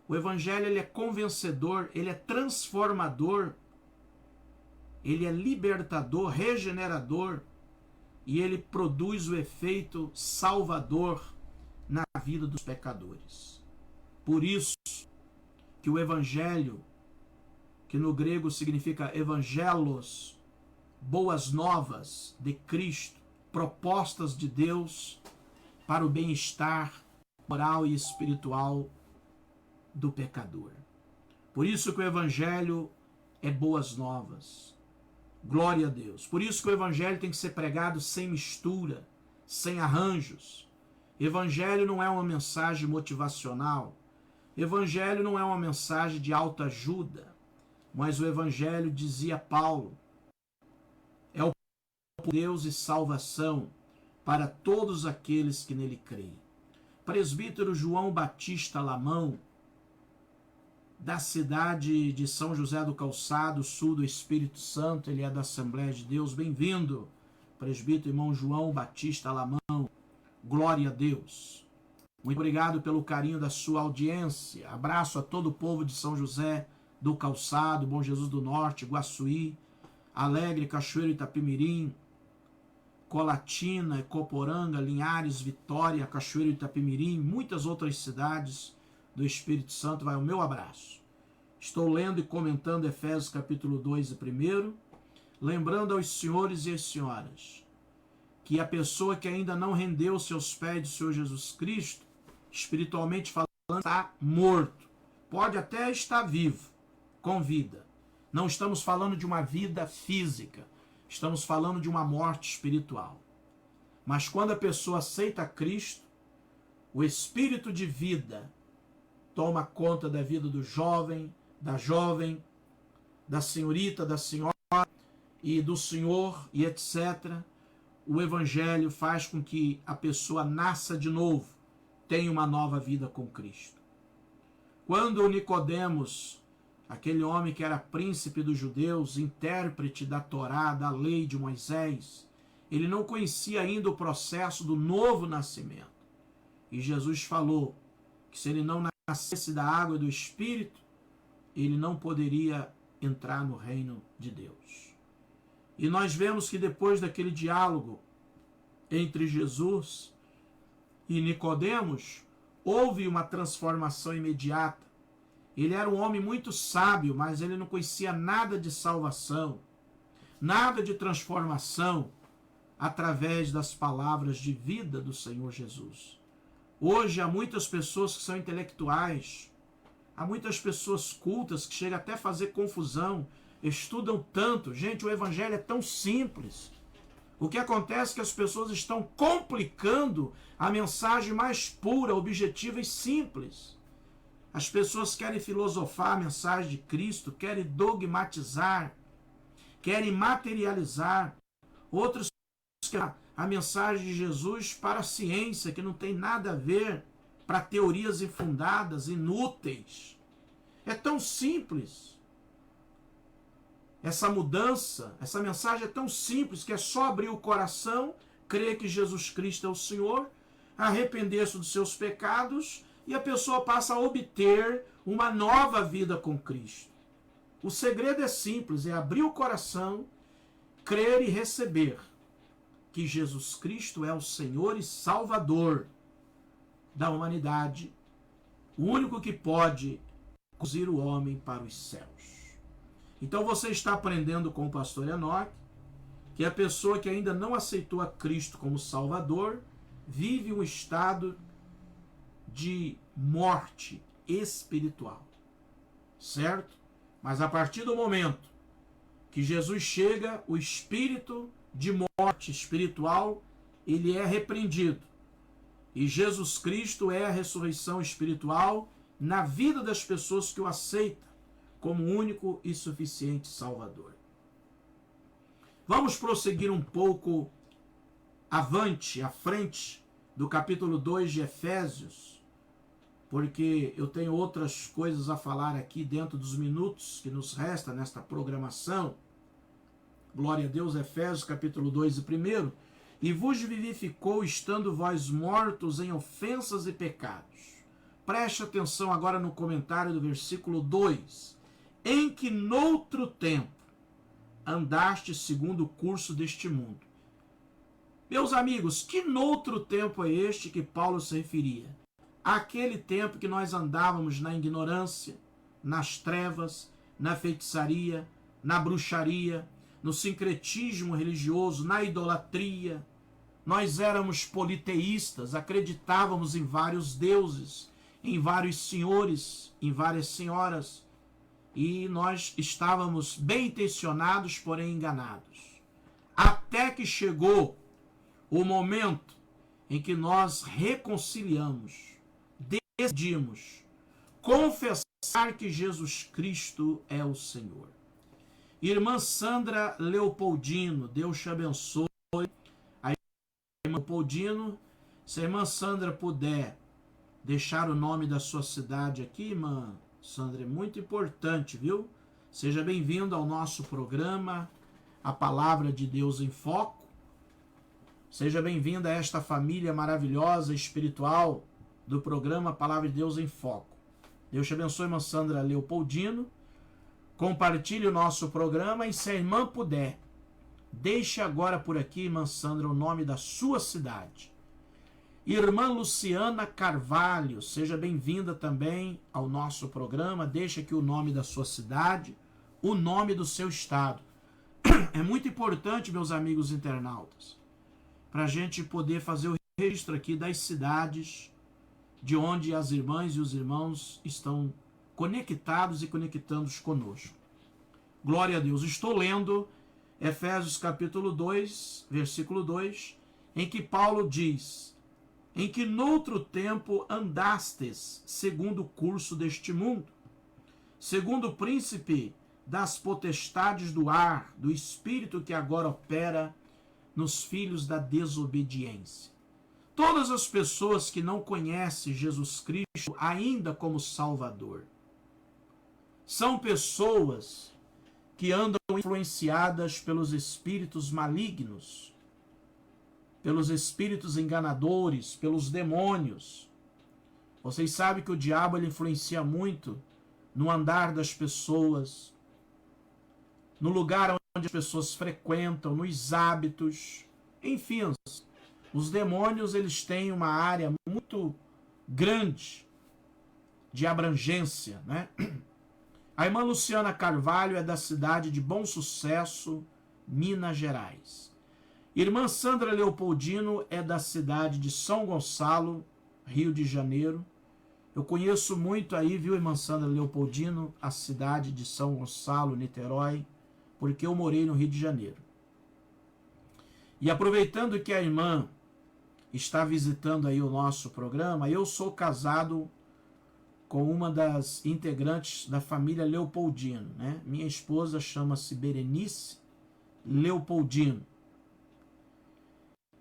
O Evangelho ele é convencedor, ele é transformador, ele é libertador, regenerador, e ele produz o efeito salvador na vida dos pecadores. Por isso que o Evangelho, que no grego significa evangelos, boas novas de Cristo, propostas de Deus para o bem-estar moral e espiritual do pecador. Por isso que o Evangelho é boas novas. Glória a Deus. Por isso que o Evangelho tem que ser pregado sem mistura, sem arranjos. Evangelho não é uma mensagem motivacional. Evangelho não é uma mensagem de autoajuda. Mas o Evangelho, dizia Paulo, é o poder de Deus e salvação para todos aqueles que nele creem. Presbítero João Batista Lamão, da cidade de São José do Calçado, sul do Espírito Santo, ele é da Assembleia de Deus. Bem-vindo, presbítero irmão João Batista Lamão. Glória a Deus. Muito obrigado pelo carinho da sua audiência. Abraço a todo o povo de São José do Calçado, Bom Jesus do Norte, Guaçuí, Alegre, Cachoeiro, Itapemirim, Colatina, Ecoporanga, Linhares, Vitória, Cachoeiro, Itapemirim, muitas outras cidades do Espírito Santo. Vai o meu abraço. Estou lendo e comentando Efésios capítulo 2 e 1, lembrando aos senhores e às senhoras que a pessoa que ainda não rendeu-se aos pés do Senhor Jesus Cristo, espiritualmente falando, está morto. Pode até estar vivo, com vida. Não estamos falando de uma vida física, estamos falando de uma morte espiritual. Mas quando a pessoa aceita Cristo, o espírito de vida toma conta da vida do jovem, da senhorita, da senhora e do senhor e etc. O Evangelho faz com que a pessoa nasça de novo, tenha uma nova vida com Cristo. Quando Nicodemos, aquele homem que era príncipe dos judeus, intérprete da Torá, da lei de Moisés, ele não conhecia ainda o processo do novo nascimento. E Jesus falou que se ele não nascesse da água e do Espírito, ele não poderia entrar no reino de Deus. E nós vemos que depois daquele diálogo entre Jesus E Nicodemos houve uma transformação imediata. Ele era um homem muito sábio, mas ele não conhecia nada de salvação, nada de transformação através das palavras de vida do Senhor Jesus. Hoje há muitas pessoas que são intelectuais, há muitas pessoas cultas que chegam até a fazer confusão, estudam tanto. Gente, o evangelho é tão simples. O que acontece é que as pessoas estão complicando a mensagem mais pura, objetiva e simples. As pessoas querem filosofar a mensagem de Cristo, querem dogmatizar, querem materializar. Outros querem a mensagem de Jesus para a ciência, que não tem nada a ver, para teorias infundadas, inúteis. É tão simples. Essa mudança, essa mensagem é tão simples que é só abrir o coração, crer que Jesus Cristo é o Senhor, arrepender-se dos seus pecados e a pessoa passa a obter uma nova vida com Cristo. O segredo é simples, é abrir o coração, crer e receber que Jesus Cristo é o Senhor e Salvador da humanidade, o único que pode conduzir o homem para os céus. Então você está aprendendo com o pastor Enoque que a pessoa que ainda não aceitou a Cristo como Salvador vive um estado de morte espiritual, certo? Mas a partir do momento que Jesus chega, o espírito de morte espiritual, ele é repreendido. E Jesus Cristo é a ressurreição espiritual na vida das pessoas que o aceitam como único e suficiente Salvador. Vamos prosseguir um pouco avante, à frente do capítulo 2 de Efésios, porque eu tenho outras coisas a falar aqui dentro dos minutos que nos resta nesta programação. Glória a Deus, Efésios capítulo 2 e 1. E vos vivificou, estando vós mortos em ofensas e pecados. Preste atenção agora no comentário do versículo 2. Em que noutro tempo andaste segundo o curso deste mundo. Meus amigos, que noutro tempo é este que Paulo se referia? Aquele tempo que nós andávamos na ignorância, nas trevas, na feitiçaria, na bruxaria, no sincretismo religioso, na idolatria. Nós éramos politeístas, acreditávamos em vários deuses, em vários senhores, em várias senhoras. E nós estávamos bem intencionados, porém enganados. Até que chegou o momento em que nós reconciliamos, decidimos confessar que Jesus Cristo é o Senhor. Irmã Sandra Leopoldino, Deus te abençoe. A irmã Leopoldino, se a irmã Sandra puder deixar o nome da sua cidade aqui, irmã Sandra, é muito importante, viu? Seja bem-vindo ao nosso programa, A Palavra de Deus em Foco. Seja bem-vinda a esta família maravilhosa, espiritual, do programa Palavra de Deus em Foco. Deus te abençoe, irmã Sandra Leopoldino. Compartilhe o nosso programa e, se a irmã puder, deixe agora por aqui, irmã Sandra, o nome da sua cidade. Irmã Luciana Carvalho, seja bem-vinda também ao nosso programa. Deixe aqui o nome da sua cidade, o nome do seu estado. É muito importante, meus amigos internautas, para a gente poder fazer o registro aqui das cidades de onde as irmãs e os irmãos estão conectados e conectando-se conosco. Glória a Deus. Estou lendo Efésios capítulo 2, versículo 2, em que Paulo diz: em que noutro tempo andastes segundo o curso deste mundo, segundo o príncipe das potestades do ar, do espírito que agora opera nos filhos da desobediência. Todas as pessoas que não conhecem Jesus Cristo ainda como Salvador são pessoas que andam influenciadas pelos espíritos malignos, pelos espíritos enganadores, pelos demônios. Vocês sabem que o diabo ele influencia muito no andar das pessoas, no lugar onde as pessoas frequentam, nos hábitos, enfim. os demônios eles têm uma área muito grande de abrangência, né? A irmã Luciana Carvalho é da cidade de Bom Sucesso, Minas Gerais. Irmã Sandra Leopoldino é da cidade de São Gonçalo, Rio de Janeiro. Eu conheço muito aí, viu, irmã Sandra Leopoldino, a cidade de São Gonçalo, Niterói, porque eu morei no Rio de Janeiro. E aproveitando que a irmã está visitando aí o nosso programa, eu sou casado com uma das integrantes da família Leopoldino, né? Minha esposa chama-se Berenice Leopoldino.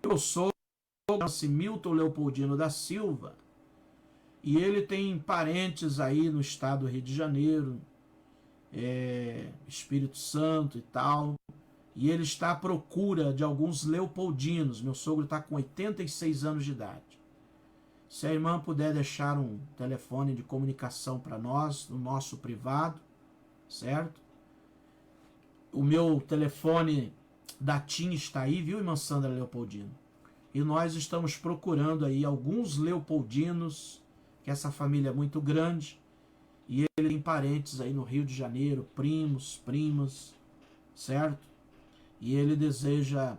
Eu sou Milton Leopoldino da Silva, e ele tem parentes aí no estado do Rio de Janeiro, Espírito Santo e tal, e ele está à procura de alguns Leopoldinos. Meu sogro está com 86 anos de idade. Se a irmã puder deixar um telefone de comunicação para nós, no nosso privado, certo? O meu telefone da TIM está aí, viu, irmã Sandra Leopoldino? E nós estamos procurando aí alguns Leopoldinos, que essa família é muito grande, e ele tem parentes aí no Rio de Janeiro, primos, primas, certo? E ele deseja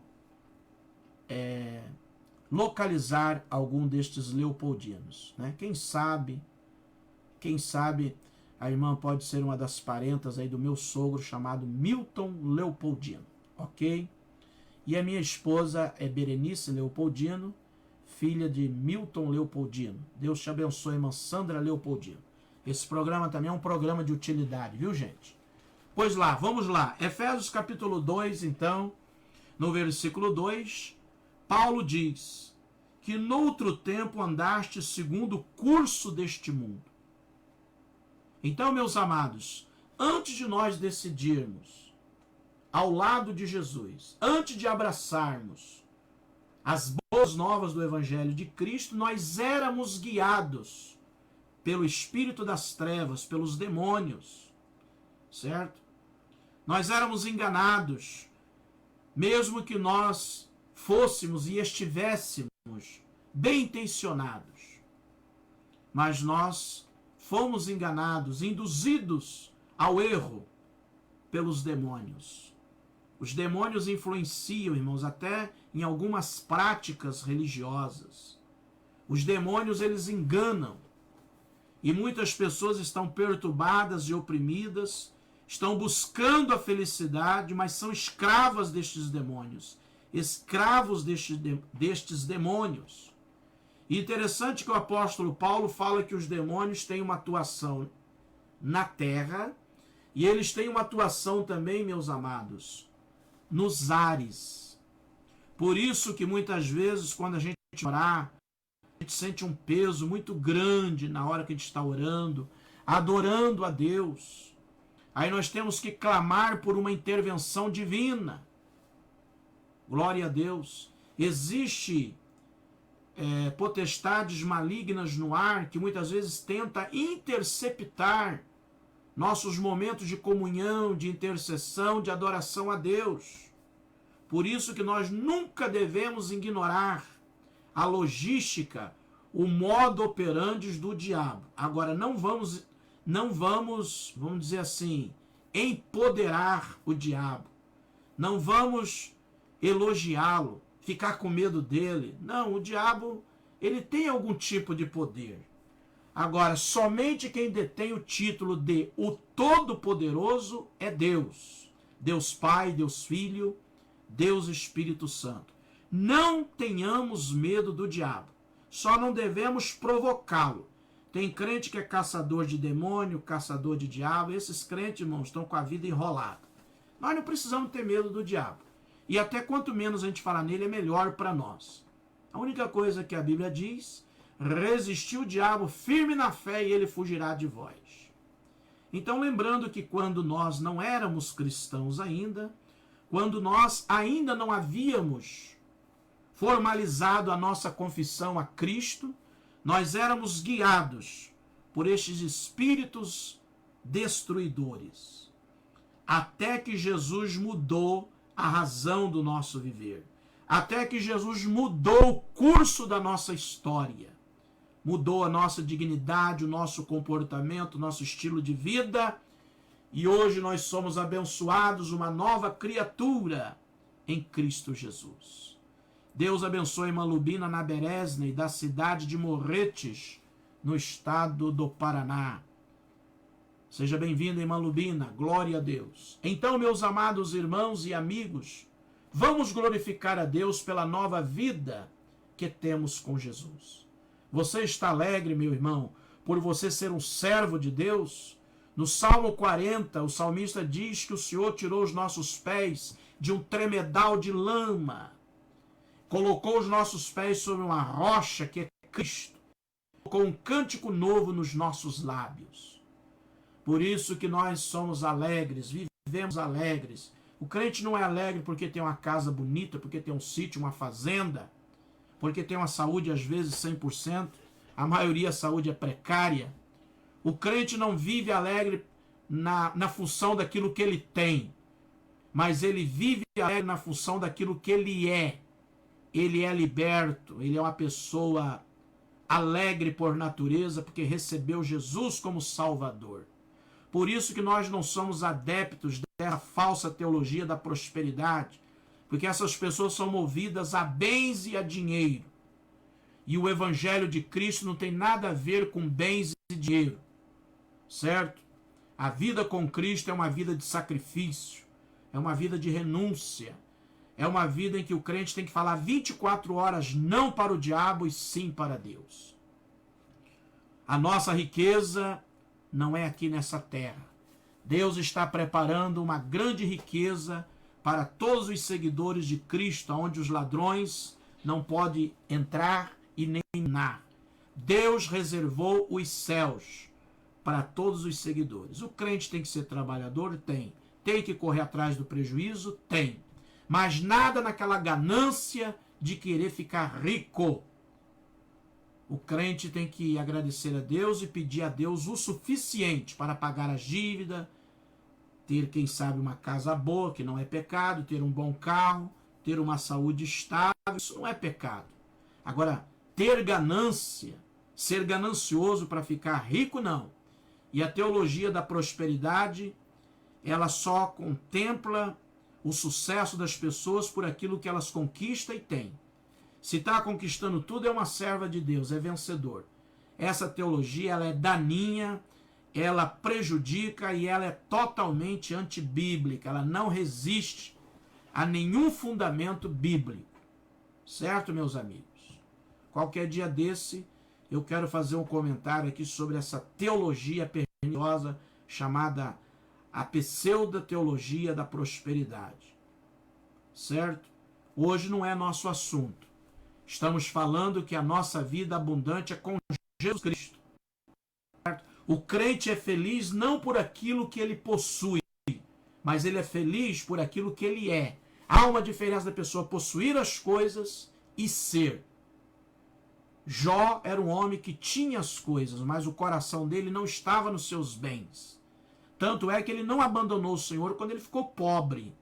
localizar algum destes Leopoldinos, né? Quem sabe a irmã pode ser uma das parentas aí do meu sogro chamado Milton Leopoldino, ok? E a minha esposa é Berenice Leopoldino, filha de Milton Leopoldino. Deus te abençoe, irmã Sandra Leopoldino. Esse programa também é um programa de utilidade, viu, gente? Pois lá, vamos lá. Efésios capítulo 2, então, no versículo 2, Paulo diz que noutro tempo andaste segundo o curso deste mundo. Então, meus amados, antes de nós decidirmos ao lado de Jesus, antes de abraçarmos as boas novas do Evangelho de Cristo, nós éramos guiados pelo espírito das trevas, pelos demônios, certo? Nós éramos enganados, mesmo que nós fôssemos e estivéssemos bem intencionados. Mas nós fomos enganados, induzidos ao erro pelos demônios. Os demônios influenciam, irmãos, até em algumas práticas religiosas. Os demônios, eles enganam. E muitas pessoas estão perturbadas e oprimidas, estão buscando a felicidade, mas são escravas destes demônios. Escravos destes demônios. E interessante que o apóstolo Paulo fala que os demônios têm uma atuação na terra, e eles têm uma atuação também, meus amados, nos ares. Por isso que muitas vezes, quando a gente orar, a gente sente um peso muito grande na hora que a gente está orando, adorando a Deus. Aí nós temos que clamar por uma intervenção divina. Glória a Deus. Existe potestades malignas no ar que muitas vezes tenta interceptar nossos momentos de comunhão, de intercessão, de adoração a Deus. Por isso que nós nunca devemos ignorar a logística, o modo operandi do diabo. Agora, não vamos, vamos dizer assim, empoderar o diabo. Não vamos elogiá-lo, ficar com medo dele. Não, o diabo, ele tem algum tipo de poder. Agora, somente quem detém o título de o Todo-Poderoso é Deus. Deus Pai, Deus Filho, Deus Espírito Santo. Não tenhamos medo do diabo. Só não devemos provocá-lo. Tem crente que é caçador de demônio, caçador de diabo. Esses crentes, irmãos, estão com a vida enrolada. Nós não precisamos ter medo do diabo. E até quanto menos a gente falar nele, é melhor para nós. A única coisa que a Bíblia diz: resistir o diabo firme na fé e ele fugirá de vós. Então, lembrando que quando nós não éramos cristãos ainda, quando nós ainda não havíamos formalizado a nossa confissão a Cristo, nós éramos guiados por estes espíritos destruidores. Até que Jesus mudou a razão do nosso viver. até que Jesus mudou o curso da nossa história. Mudou a nossa dignidade, o nosso comportamento, o nosso estilo de vida. E hoje nós somos abençoados, uma nova criatura em Cristo Jesus. Deus abençoe Malubina Naberesne, da cidade de Morretes, no estado do Paraná. Seja bem-vindo em Malubina, glória a Deus. Então, meus amados irmãos e amigos, vamos glorificar a Deus pela nova vida que temos com Jesus. Você está alegre, meu irmão, por você ser um servo de Deus? No Salmo 40, o salmista diz que o Senhor tirou os nossos pés de um tremedal de lama, colocou os nossos pés sobre uma rocha que é Cristo, com um cântico novo nos nossos lábios. Por isso que nós somos alegres, vivemos alegres. O crente não é alegre porque tem uma casa bonita, porque tem um sítio, uma fazenda, porque tem uma saúde às vezes 100%, a maioria a saúde é precária. O crente não vive alegre na função daquilo que ele tem, mas ele vive alegre na função daquilo que ele é. Ele é liberto, ele é uma pessoa alegre por natureza, porque recebeu Jesus como Salvador. Por isso que nós não somos adeptos dessa falsa teologia da prosperidade, porque essas pessoas são movidas a bens e a dinheiro. E o Evangelho de Cristo não tem nada a ver com bens e dinheiro, certo? A vida com Cristo é uma vida de sacrifício, é uma vida de renúncia, é uma vida em que o crente tem que falar 24 horas não para o diabo e sim para Deus. A nossa riqueza não é aqui nessa terra. Deus está preparando uma grande riqueza para todos os seguidores de Cristo, onde os ladrões não podem entrar e nem minar. Deus reservou os céus para todos os seguidores. O crente tem que ser trabalhador? Tem. Tem que correr atrás do prejuízo? Tem. Mas nada naquela ganância de querer ficar rico. O crente tem que agradecer a Deus e pedir a Deus o suficiente para pagar as dívidas, ter, quem sabe, uma casa boa, que não é pecado, ter um bom carro, ter uma saúde estável, isso não é pecado. Agora, ter ganância, ser ganancioso para ficar rico, não. E a teologia da prosperidade, ela só contempla o sucesso das pessoas por aquilo que elas conquistam e têm. Se está conquistando tudo, é uma serva de Deus, é vencedor. Essa teologia, ela é daninha, ela prejudica e ela é totalmente antibíblica. Ela não resiste a nenhum fundamento bíblico. Certo, meus amigos? Qualquer dia desse, eu quero fazer um comentário aqui sobre essa teologia perniciosa chamada a pseudo-teologia da prosperidade. Certo? Hoje não é nosso assunto. Estamos falando que a nossa vida abundante é com Jesus Cristo. Certo? O crente é feliz não por aquilo que ele possui, mas ele é feliz por aquilo que ele é. Há uma diferença da pessoa possuir as coisas e ser. Jó era um homem que tinha as coisas, mas o coração dele não estava nos seus bens. Tanto é que ele não abandonou o Senhor quando ele ficou pobre.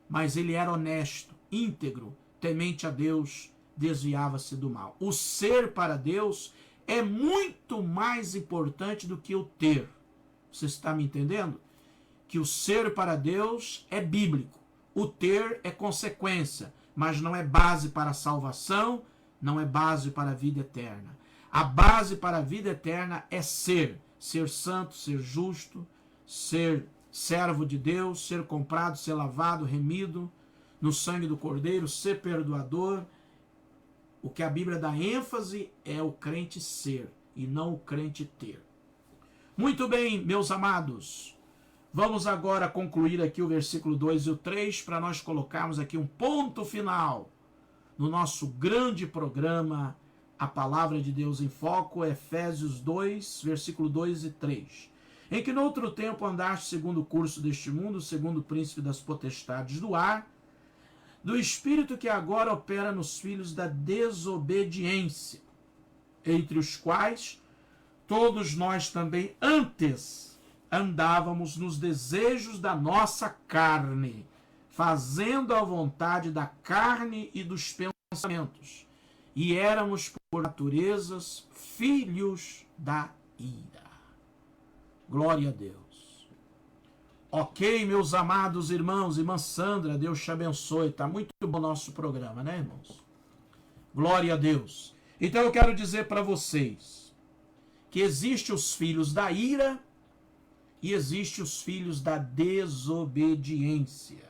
Mas ele era honesto, íntegro, temente a Deus, desviava-se do mal. O ser para Deus é muito mais importante do que o ter. Você está me entendendo? Que o ser para Deus é bíblico. O ter é consequência, mas não é base para a salvação, não é base para a vida eterna. A base para a vida eterna é ser santo, ser justo, ser servo de Deus, ser comprado, ser lavado, remido no sangue do Cordeiro, ser perdoador. O que a Bíblia dá ênfase é o crente ser e não o crente ter. Muito bem, meus amados. Vamos agora concluir aqui o versículo 2 e o 3 para nós colocarmos aqui um ponto final no nosso grande programa A Palavra de Deus em Foco, Efésios 2, versículo 2 e 3. Em que no outro tempo andaste segundo o curso deste mundo, segundo o príncipe das potestades do ar, do espírito que agora opera nos filhos da desobediência, entre os quais todos nós também antes andávamos nos desejos da nossa carne, fazendo a vontade da carne e dos pensamentos, e éramos por naturezas filhos da ira. Glória a Deus. Ok, meus amados irmãos, irmã Sandra, Deus te abençoe. Está muito bom o nosso programa, né, irmãos? Glória a Deus. Então eu quero dizer para vocês que existe os filhos da ira e existe os filhos da desobediência.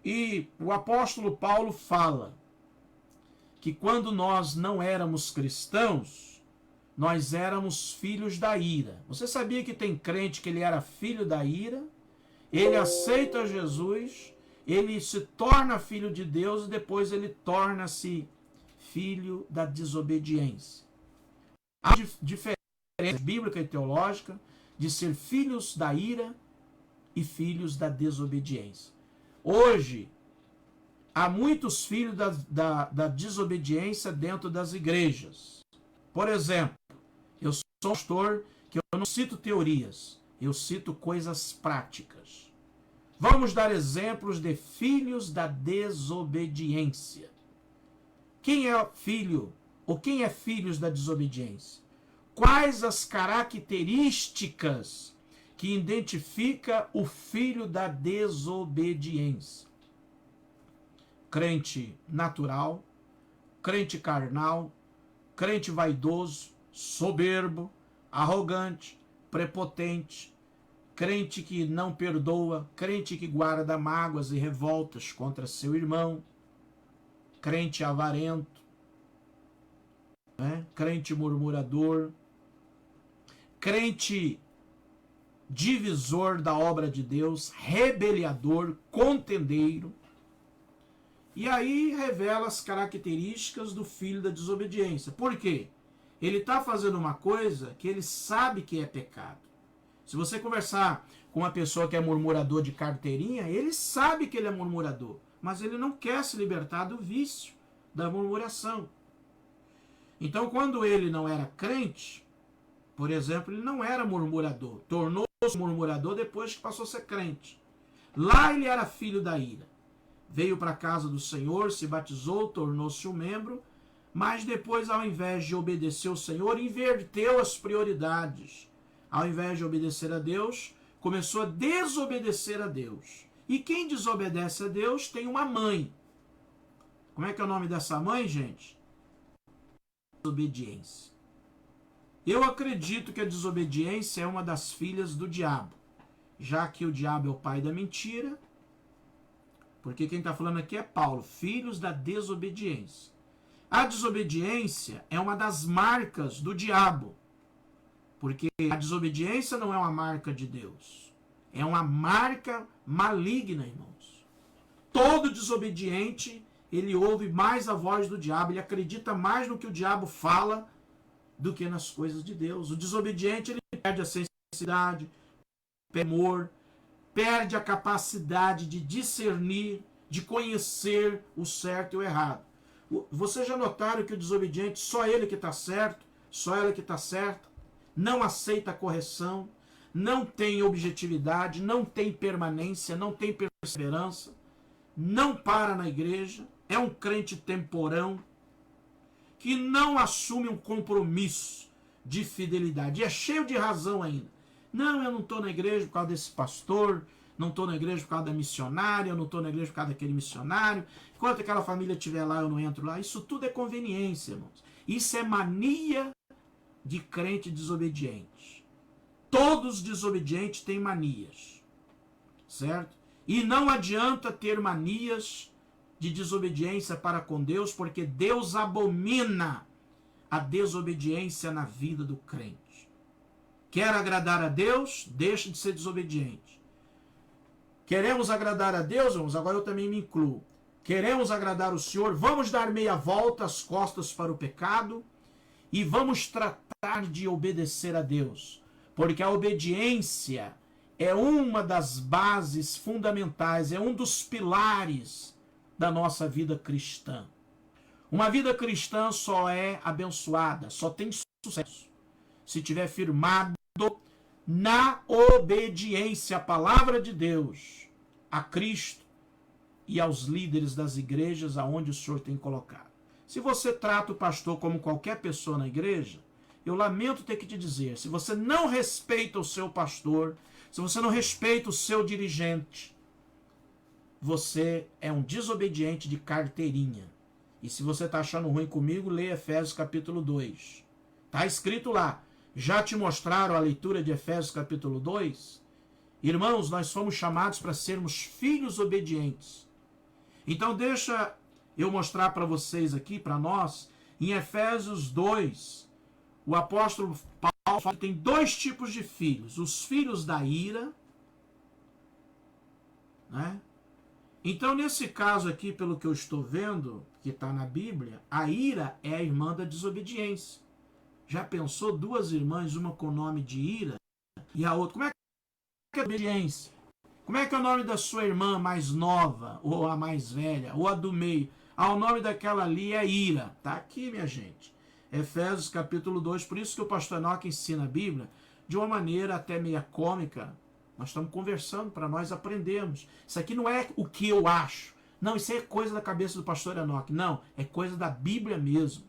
E o apóstolo Paulo fala que quando nós não éramos cristãos, nós éramos filhos da ira. Você sabia que tem crente que ele era filho da ira? Ele aceita Jesus, ele se torna filho de Deus e depois ele torna-se filho da desobediência. Há diferença bíblica e teológica de ser filhos da ira e filhos da desobediência. Hoje, há muitos filhos da desobediência dentro das igrejas. Por exemplo, eu sou um pastor que eu não cito teorias, eu cito coisas práticas. Vamos dar exemplos de filhos da desobediência. Quem é filho ou quem é filhos da desobediência? Quais as características que identifica o filho da desobediência? Crente natural, crente carnal, crente vaidoso, soberbo, arrogante, prepotente, crente que não perdoa, crente que guarda mágoas e revoltas contra seu irmão, crente avarento, né? Crente murmurador, crente divisor da obra de Deus, rebeliador, contendeiro. E aí revela as características do filho da desobediência. Por quê? Ele está fazendo uma coisa que ele sabe que é pecado. Se você conversar com uma pessoa que é murmurador de carteirinha, ele sabe que ele é murmurador, mas ele não quer se libertar do vício da murmuração. Então, quando ele não era crente, por exemplo, ele não era murmurador, tornou-se murmurador depois que passou a ser crente. Lá ele era filho da ira. Veio para a casa do Senhor, se batizou, tornou-se um membro, mas depois, ao invés de obedecer ao Senhor, inverteu as prioridades. Ao invés de obedecer a Deus, começou a desobedecer a Deus. E quem desobedece a Deus tem uma mãe. Como é que é o nome dessa mãe, gente? Desobediência. Eu acredito que a desobediência é uma das filhas do diabo, já que o diabo é o pai da mentira, porque quem está falando aqui é Paulo, filhos da desobediência. A desobediência é uma das marcas do diabo, porque a desobediência não é uma marca de Deus, é uma marca maligna, irmãos. Todo desobediente, ele ouve mais a voz do diabo, ele acredita mais no que o diabo fala do que nas coisas de Deus. O desobediente, ele perde a sensibilidade, temor, perde a capacidade de discernir, de conhecer o certo e o errado. Vocês já notaram que o desobediente, só ele que está certo, só ela que está certa, não aceita a correção, não tem objetividade, não tem permanência, não tem perseverança, não para na igreja, é um crente temporão, que não assume um compromisso de fidelidade. E é cheio de razão ainda. Não, eu não estou na igreja por causa desse pastor, não estou na igreja por causa da missionária, eu não estou na igreja por causa daquele missionário. Enquanto aquela família estiver lá, eu não entro lá. Isso tudo é conveniência, irmãos. Isso é mania de crente desobediente. Todos desobedientes têm manias, certo? E não adianta ter manias de desobediência para com Deus, porque Deus abomina a desobediência na vida do crente. Quer agradar a Deus? Deixa de ser desobediente. Queremos agradar a Deus, irmãos? Agora eu também me incluo. Queremos agradar o Senhor? Vamos dar meia volta, as costas para o pecado, e vamos tratar de obedecer a Deus. Porque a obediência é uma das bases fundamentais, é um dos pilares da nossa vida cristã. Uma vida cristã só é abençoada, só tem sucesso se tiver firmado na obediência à palavra de Deus, a Cristo, e aos líderes das igrejas aonde o Senhor tem colocado. Se você trata o pastor como qualquer pessoa na igreja, eu lamento ter que te dizer, se você não respeita o seu pastor, se você não respeita o seu dirigente, você é um desobediente de carteirinha. E se você está achando ruim comigo, leia Efésios capítulo 2. Está escrito lá. Já te mostraram a leitura de Efésios capítulo 2? Irmãos, nós fomos chamados para sermos filhos obedientes. Então deixa eu mostrar para vocês aqui, para nós, em Efésios 2, o apóstolo Paulo fala que tem dois tipos de filhos. Os filhos da ira, né? Então, nesse caso aqui, pelo que eu estou vendo, que está na Bíblia, a ira é a irmã da desobediência. Já pensou duas irmãs, uma com o nome de ira e a outra? Como é que é a obediência? Como é que é o nome da sua irmã mais nova, ou a mais velha, ou a do meio? O nome daquela ali é ira. Está aqui, minha gente. Efésios capítulo 2. Por isso que o pastor Enoque ensina a Bíblia de uma maneira até meia cômica. Nós estamos conversando para nós aprendermos. Isso aqui não é o que eu acho. Não, isso é coisa da cabeça do pastor Enoque. Não, é coisa da Bíblia mesmo.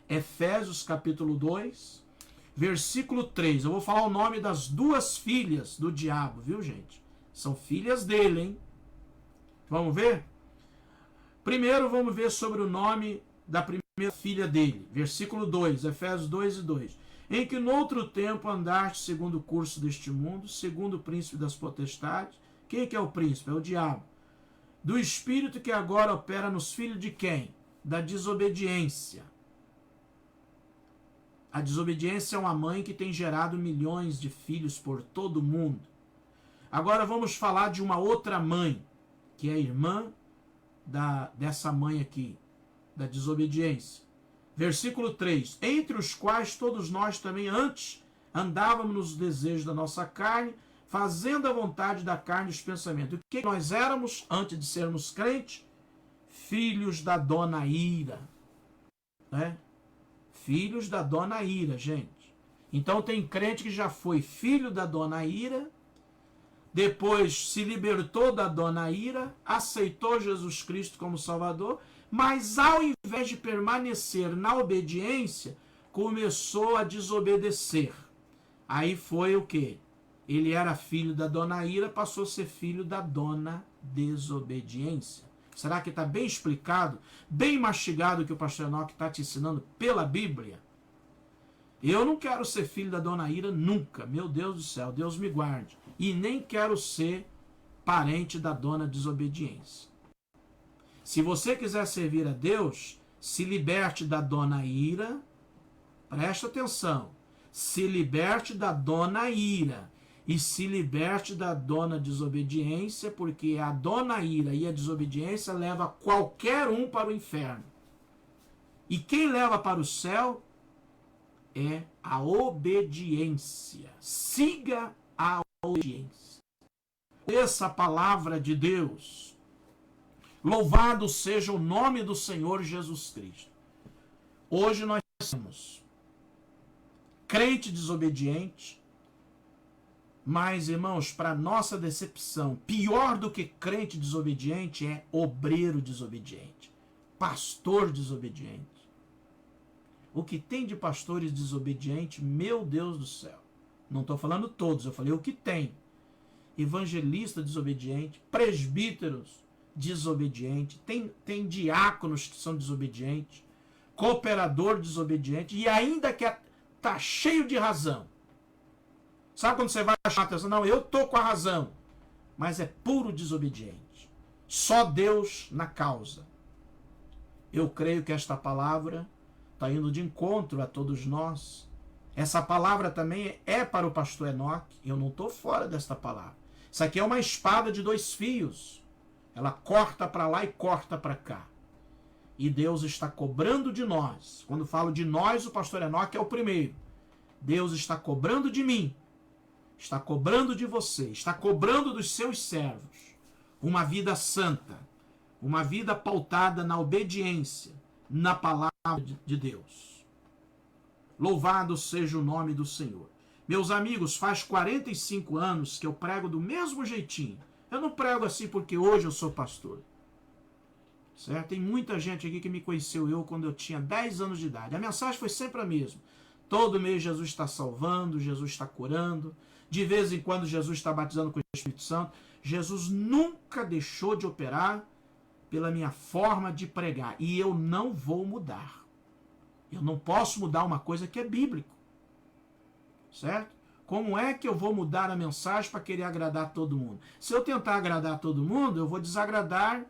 Efésios capítulo 2, versículo 3. Eu vou falar o nome das duas filhas do diabo, viu, gente? São filhas dele, hein? Vamos ver? Primeiro vamos ver sobre o nome da primeira filha dele. Versículo 2, Efésios 2 e 2. Em que noutro tempo andaste segundo o curso deste mundo, segundo o príncipe das potestades. Quem é o príncipe? É o diabo. Do espírito que agora opera nos filhos de quem? Da desobediência. A desobediência é uma mãe que tem gerado milhões de filhos por todo o mundo. Agora vamos falar de uma outra mãe, que é a irmã dessa mãe aqui, da desobediência. Versículo 3. Entre os quais todos nós também antes andávamos nos desejos da nossa carne, fazendo a vontade da carne e dos pensamentos. O que nós éramos antes de sermos crentes? Filhos da dona ira. Né? Filhos da dona ira, gente. Então tem crente que já foi filho da dona ira, depois se libertou da dona ira, aceitou Jesus Cristo como Salvador, mas ao invés de permanecer na obediência, começou a desobedecer. Aí foi o quê? Ele era filho da dona ira, passou a ser filho da dona desobediência. Será que está bem explicado, bem mastigado o que o pastor Enoque está te ensinando pela Bíblia? Eu não quero ser filho da dona ira nunca. Meu Deus do céu, Deus me guarde. E nem quero ser parente da dona desobediência. Se você quiser servir a Deus, se liberte da dona ira. Presta atenção. Se liberte da dona ira. E se liberte da dona desobediência, porque a dona ira e a desobediência leva qualquer um para o inferno. E quem leva para o céu é a obediência. Siga a obediência. Essa palavra de Deus. Louvado seja o nome do Senhor Jesus Cristo. Hoje nós temos crente desobediente, mas, irmãos, para nossa decepção, pior do que crente desobediente é obreiro desobediente, pastor desobediente. O que tem de pastores desobedientes, meu Deus do céu. Não estou falando todos, eu falei o que tem. Evangelista desobediente, presbíteros desobedientes, tem diáconos que são desobedientes, cooperador desobediente, e ainda que está cheio de razão. Sabe quando você vai achar atenção? Não, eu estou com a razão. Mas é puro desobediente. Só Deus na causa. Eu creio que esta palavra está indo de encontro a todos nós. Essa palavra também é para o pastor Enoque. Eu não estou fora desta palavra. Isso aqui é uma espada de dois fios. Ela corta para lá e corta para cá. E Deus está cobrando de nós. Quando falo de nós, o pastor Enoque é o primeiro. Deus está cobrando de mim. Está cobrando de você, está cobrando dos seus servos uma vida santa, uma vida pautada na obediência, na palavra de Deus. Louvado seja o nome do Senhor. Meus amigos, faz 45 anos que eu prego do mesmo jeitinho. Eu não prego assim porque hoje eu sou pastor. certo? Tem muita gente aqui que me conheceu quando eu tinha 10 anos de idade. A mensagem foi sempre a mesma. Todo mês Jesus está salvando, Jesus está curando. De vez em quando Jesus está batizando com o Espírito Santo. Jesus nunca deixou de operar pela minha forma de pregar. E eu não vou mudar. Eu não posso mudar uma coisa que é bíblico. Certo? Como é que eu vou mudar a mensagem para querer agradar todo mundo? Se eu tentar agradar todo mundo, eu vou desagradar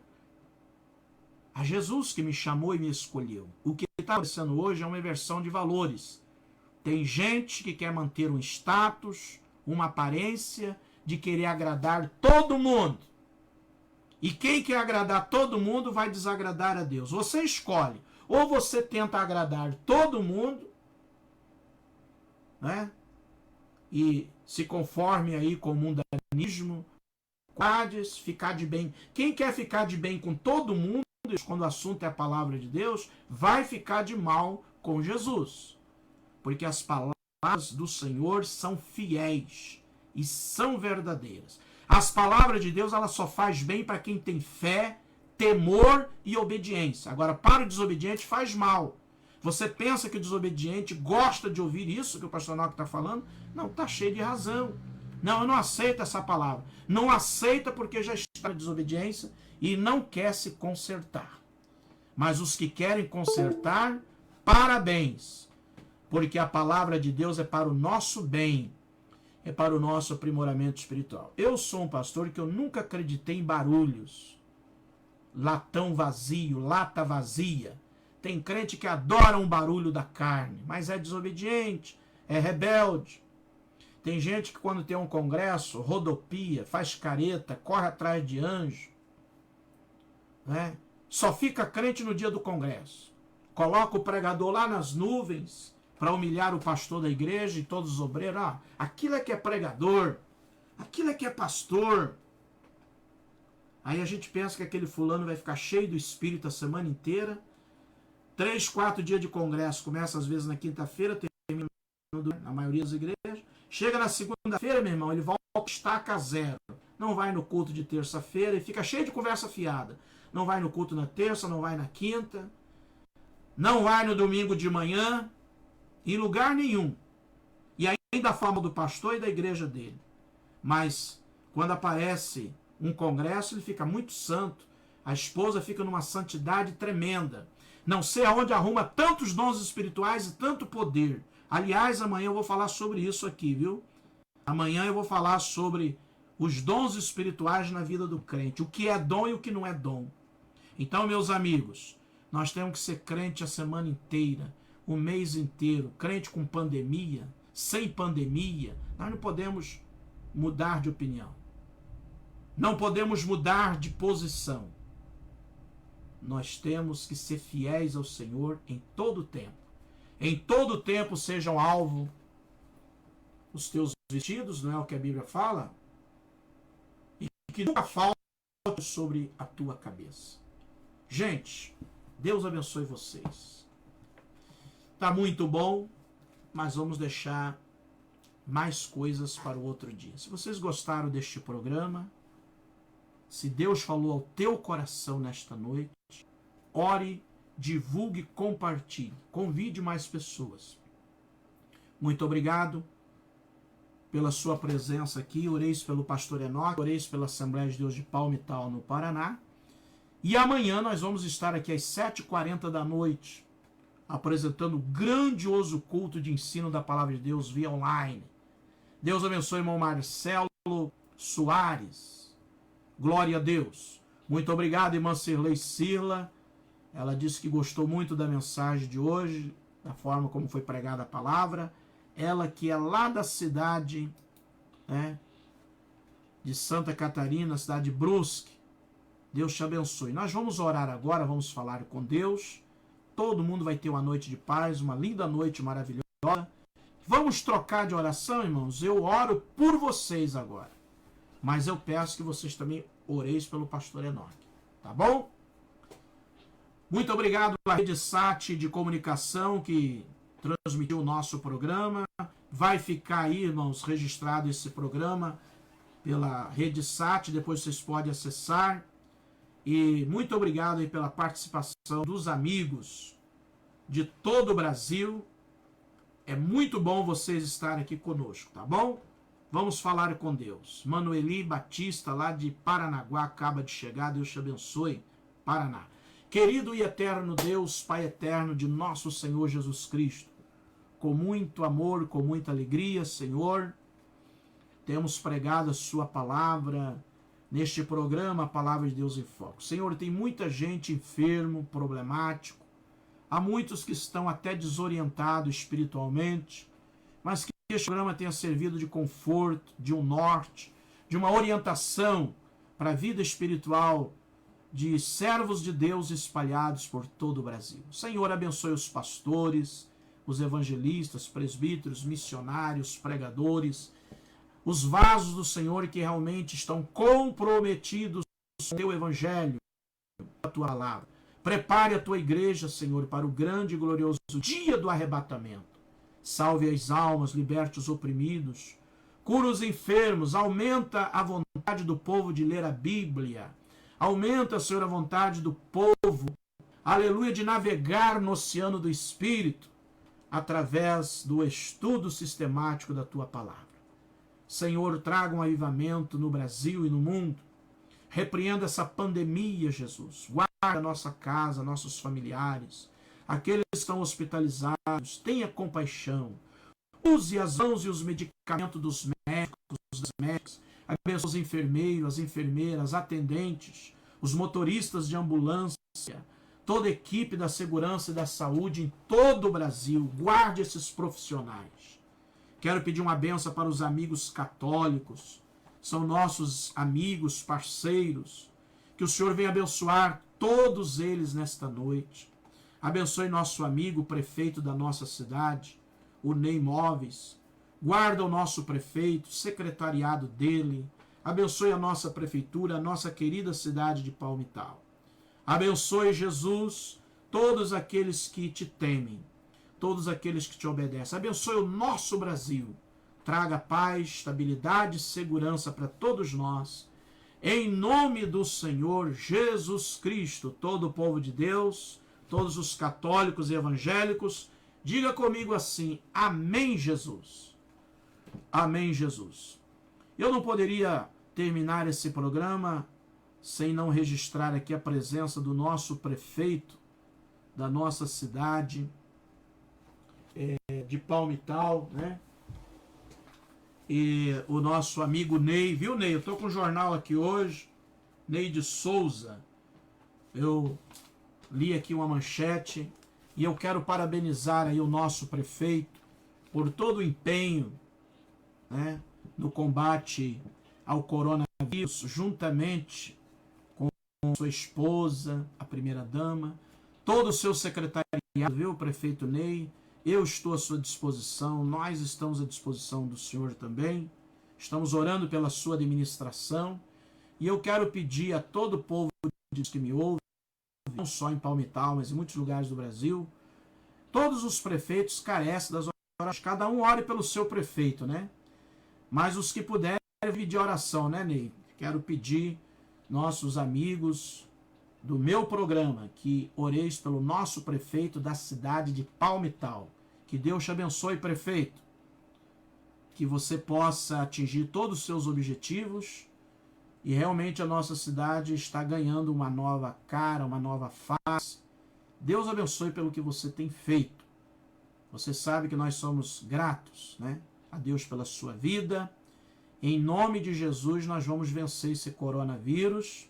a Jesus que me chamou e me escolheu. O que está acontecendo hoje é uma inversão de valores. Tem gente que quer manter um status, uma aparência de querer agradar todo mundo. E quem quer agradar todo mundo vai desagradar a Deus. Você escolhe. Ou você tenta agradar todo mundo, né? E se conforme aí com o mundanismo, ficar de bem. Quem quer ficar de bem com todo mundo, quando o assunto é a palavra de Deus, vai ficar de mal com Jesus. Porque as palavras do Senhor são fiéis e são verdadeiras. As palavras de Deus, ela só faz bem para quem tem fé, temor e obediência. Agora, para o desobediente faz mal. Você pensa que o desobediente gosta de ouvir isso que o pastor Enoque está falando? Não, está cheio de razão. Não, eu não aceito essa palavra. Não aceita porque já está na desobediência e não quer se consertar. Mas os que querem consertar, parabéns. Porque a palavra de Deus é para o nosso bem. É para o nosso aprimoramento espiritual. Eu sou um pastor que eu nunca acreditei em barulhos. Latão vazio, lata vazia. Tem crente que adora um barulho da carne, mas é desobediente, é rebelde. Tem gente que quando tem um congresso, rodopia, faz careta, corre atrás de anjo. Né? Só fica crente no dia do congresso. Coloca o pregador lá nas nuvens para humilhar o pastor da igreja e todos os obreiros. Ah, aquilo é que é pregador, aquilo é que é pastor. Aí a gente pensa que aquele fulano vai ficar cheio do Espírito a semana inteira. 3, 4 dias de congresso, começa às vezes na quinta-feira, termina na maioria das igrejas. Chega na segunda-feira, meu irmão, ele volta a estaca zero. Não vai no culto de terça-feira e fica cheio de conversa fiada. Não vai no culto na terça, não vai na quinta. Não vai no domingo de manhã, em lugar nenhum. E ainda fala do pastor e da igreja dele. Mas quando aparece um congresso, ele fica muito santo. A esposa fica numa santidade tremenda. Não sei aonde arruma tantos dons espirituais e tanto poder. Aliás, amanhã eu vou falar sobre isso aqui, viu? Amanhã eu vou falar sobre os dons espirituais na vida do crente. O que é dom e o que não é dom. Então, meus amigos, nós temos que ser crente a semana inteira, o mês inteiro. Crente com pandemia, sem pandemia. Nós não podemos mudar de opinião. Não podemos mudar de posição. Nós temos que ser fiéis ao Senhor em todo o tempo. Em todo o tempo sejam alvo os teus vestidos, não é o que a Bíblia fala? E que nunca falte sobre a tua cabeça. Gente, Deus abençoe vocês. Tá muito bom, mas vamos deixar mais coisas para o outro dia. Se vocês gostaram deste programa, se Deus falou ao teu coração nesta noite, ore, divulgue, compartilhe. Convide mais pessoas. Muito obrigado pela sua presença aqui. Oreis pelo pastor Enoque, oreis pela Assembleia de Deus de Palmital, no Paraná. E amanhã nós vamos estar aqui às 7h40 da noite, apresentando o grandioso culto de ensino da Palavra de Deus via online. Deus abençoe, irmão Marcelo Soares. Glória a Deus. Muito obrigado, irmã Cirlei Sirla. Ela disse que gostou muito da mensagem de hoje, da forma como foi pregada a palavra. Ela que é lá da cidade, né, de Santa Catarina, cidade de Brusque. Deus te abençoe. Nós vamos orar agora, vamos falar com Deus. Todo mundo vai ter uma noite de paz, uma linda noite maravilhosa. Vamos trocar de oração, irmãos? Eu oro por vocês agora. Mas eu peço que vocês também oreis pelo pastor Enoque. Tá bom? Muito obrigado à Rede Sat de Comunicação que transmitiu o nosso programa. Vai ficar aí, irmãos, registrado esse programa pela Rede Sat. Depois vocês podem acessar. E muito obrigado aí pela participação dos amigos de todo o Brasil. É muito bom vocês estarem aqui conosco, tá bom? Vamos falar com Deus. Manueli Batista, lá de Paranaguá, acaba de chegar. Deus te abençoe, Paraná. Querido e eterno Deus, Pai eterno de nosso Senhor Jesus Cristo, com muito amor, com muita alegria, Senhor, temos pregado a sua palavra neste programa, a Palavra de Deus em Foco. Senhor, tem muita gente enfermo, problemático, há muitos que estão até desorientados espiritualmente, mas que este programa tenha servido de conforto, de um norte, de uma orientação para a vida espiritual de servos de Deus espalhados por todo o Brasil. Senhor, abençoe os pastores, os evangelistas, presbíteros, missionários, pregadores, os vasos do Senhor que realmente estão comprometidos com o teu evangelho, a tua palavra. Prepare a tua igreja, Senhor, para o grande e glorioso dia do arrebatamento. Salve as almas, liberte os oprimidos, cura os enfermos, aumenta a vontade do povo de ler a Bíblia, aumenta, Senhor, a vontade do povo, aleluia, de navegar no oceano do Espírito, através do estudo sistemático da tua palavra. Senhor, traga um avivamento no Brasil e no mundo. Repreenda essa pandemia, Jesus. Guarda a nossa casa, nossos familiares, aqueles que estão hospitalizados. Tenha compaixão. Use as mãos e os medicamentos dos médicos, das médicas. Abençoe os enfermeiros, as enfermeiras, atendentes, os motoristas de ambulância, toda a equipe da segurança e da saúde em todo o Brasil. Guarde esses profissionais. Quero pedir uma benção para os amigos católicos, são nossos amigos, parceiros, que o Senhor venha abençoar todos eles nesta noite. Abençoe nosso amigo, prefeito da nossa cidade, o Ney Móveis. Guarda o nosso prefeito, secretariado dele. Abençoe a nossa prefeitura, a nossa querida cidade de Palmital. Abençoe, Jesus, todos aqueles que te temem, todos aqueles que te obedecem. Abençoe o nosso Brasil. Traga paz, estabilidade e segurança para todos nós. Em nome do Senhor Jesus Cristo, todo o povo de Deus, todos os católicos e evangélicos, diga comigo assim: amém, Jesus. Amém, Jesus. Eu não poderia terminar esse programa sem não registrar aqui a presença do nosso prefeito da nossa cidade, de Palmital, né? E o nosso amigo Ney, viu, Ney? Eu estou com um jornal aqui hoje, Ney de Souza. Eu li aqui uma manchete e eu quero parabenizar aí o nosso prefeito por todo o empenho, né, no combate ao coronavírus, juntamente com sua esposa, a primeira-dama, todo o seu secretariado, viu, prefeito Ney? Eu estou à sua disposição, nós estamos à disposição do Senhor também. Estamos orando pela sua administração. E eu quero pedir a todo o povo de Deus que me ouve, não só em Palmital, mas em muitos lugares do Brasil, todos os prefeitos carecem das orações. Cada um ore pelo seu prefeito, né? Mas os que puderem, pedir oração, né, Ney? Quero pedir nossos amigos do meu programa que oreis pelo nosso prefeito da cidade de Palmital. Que Deus te abençoe, prefeito. Que você possa atingir todos os seus objetivos. E realmente a nossa cidade está ganhando uma nova cara, uma nova face. Deus abençoe pelo que você tem feito. Você sabe que nós somos gratos, né, a Deus pela sua vida. Em nome de Jesus nós vamos vencer esse coronavírus.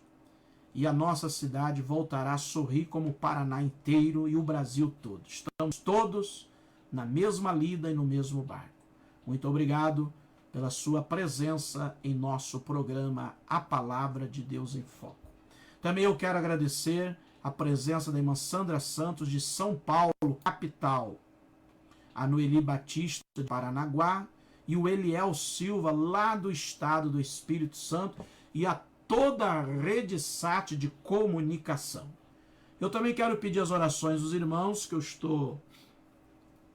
E a nossa cidade voltará a sorrir como o Paraná inteiro e o Brasil todo. Estamos todos na mesma lida e no mesmo barco. Muito obrigado pela sua presença em nosso programa A Palavra de Deus em Foco. Também eu quero agradecer a presença da irmã Sandra Santos de São Paulo, capital, a Noeli Batista de Paranaguá e o Eliel Silva lá do estado do Espírito Santo e a toda a rede SAT de comunicação. Eu também quero pedir as orações dos irmãos, que eu estou,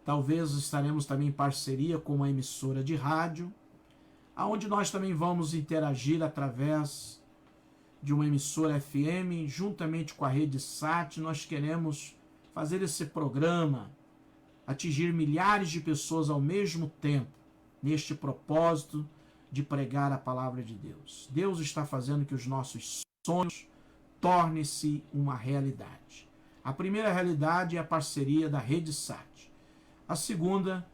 talvez estaremos também em parceria com uma emissora de rádio, onde nós também vamos interagir através de uma emissora FM, juntamente com a Rede Sat, nós queremos fazer esse programa, atingir milhares de pessoas ao mesmo tempo, neste propósito de pregar a palavra de Deus. Deus está fazendo que os nossos sonhos tornem-se uma realidade. A primeira realidade é a parceria da Rede Sat. A segunda,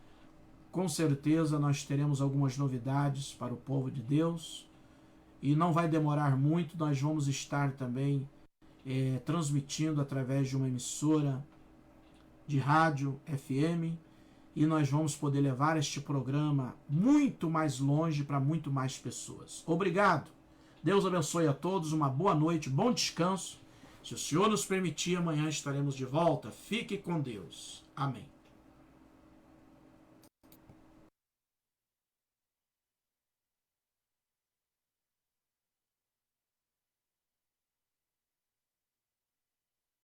com certeza, nós teremos algumas novidades para o povo de Deus e não vai demorar muito, nós vamos estar também transmitindo através de uma emissora de rádio FM e nós vamos poder levar este programa muito mais longe para muito mais pessoas. Obrigado. Deus abençoe a todos, uma boa noite, bom descanso. Se o Senhor nos permitir, amanhã estaremos de volta. Fique com Deus. Amém.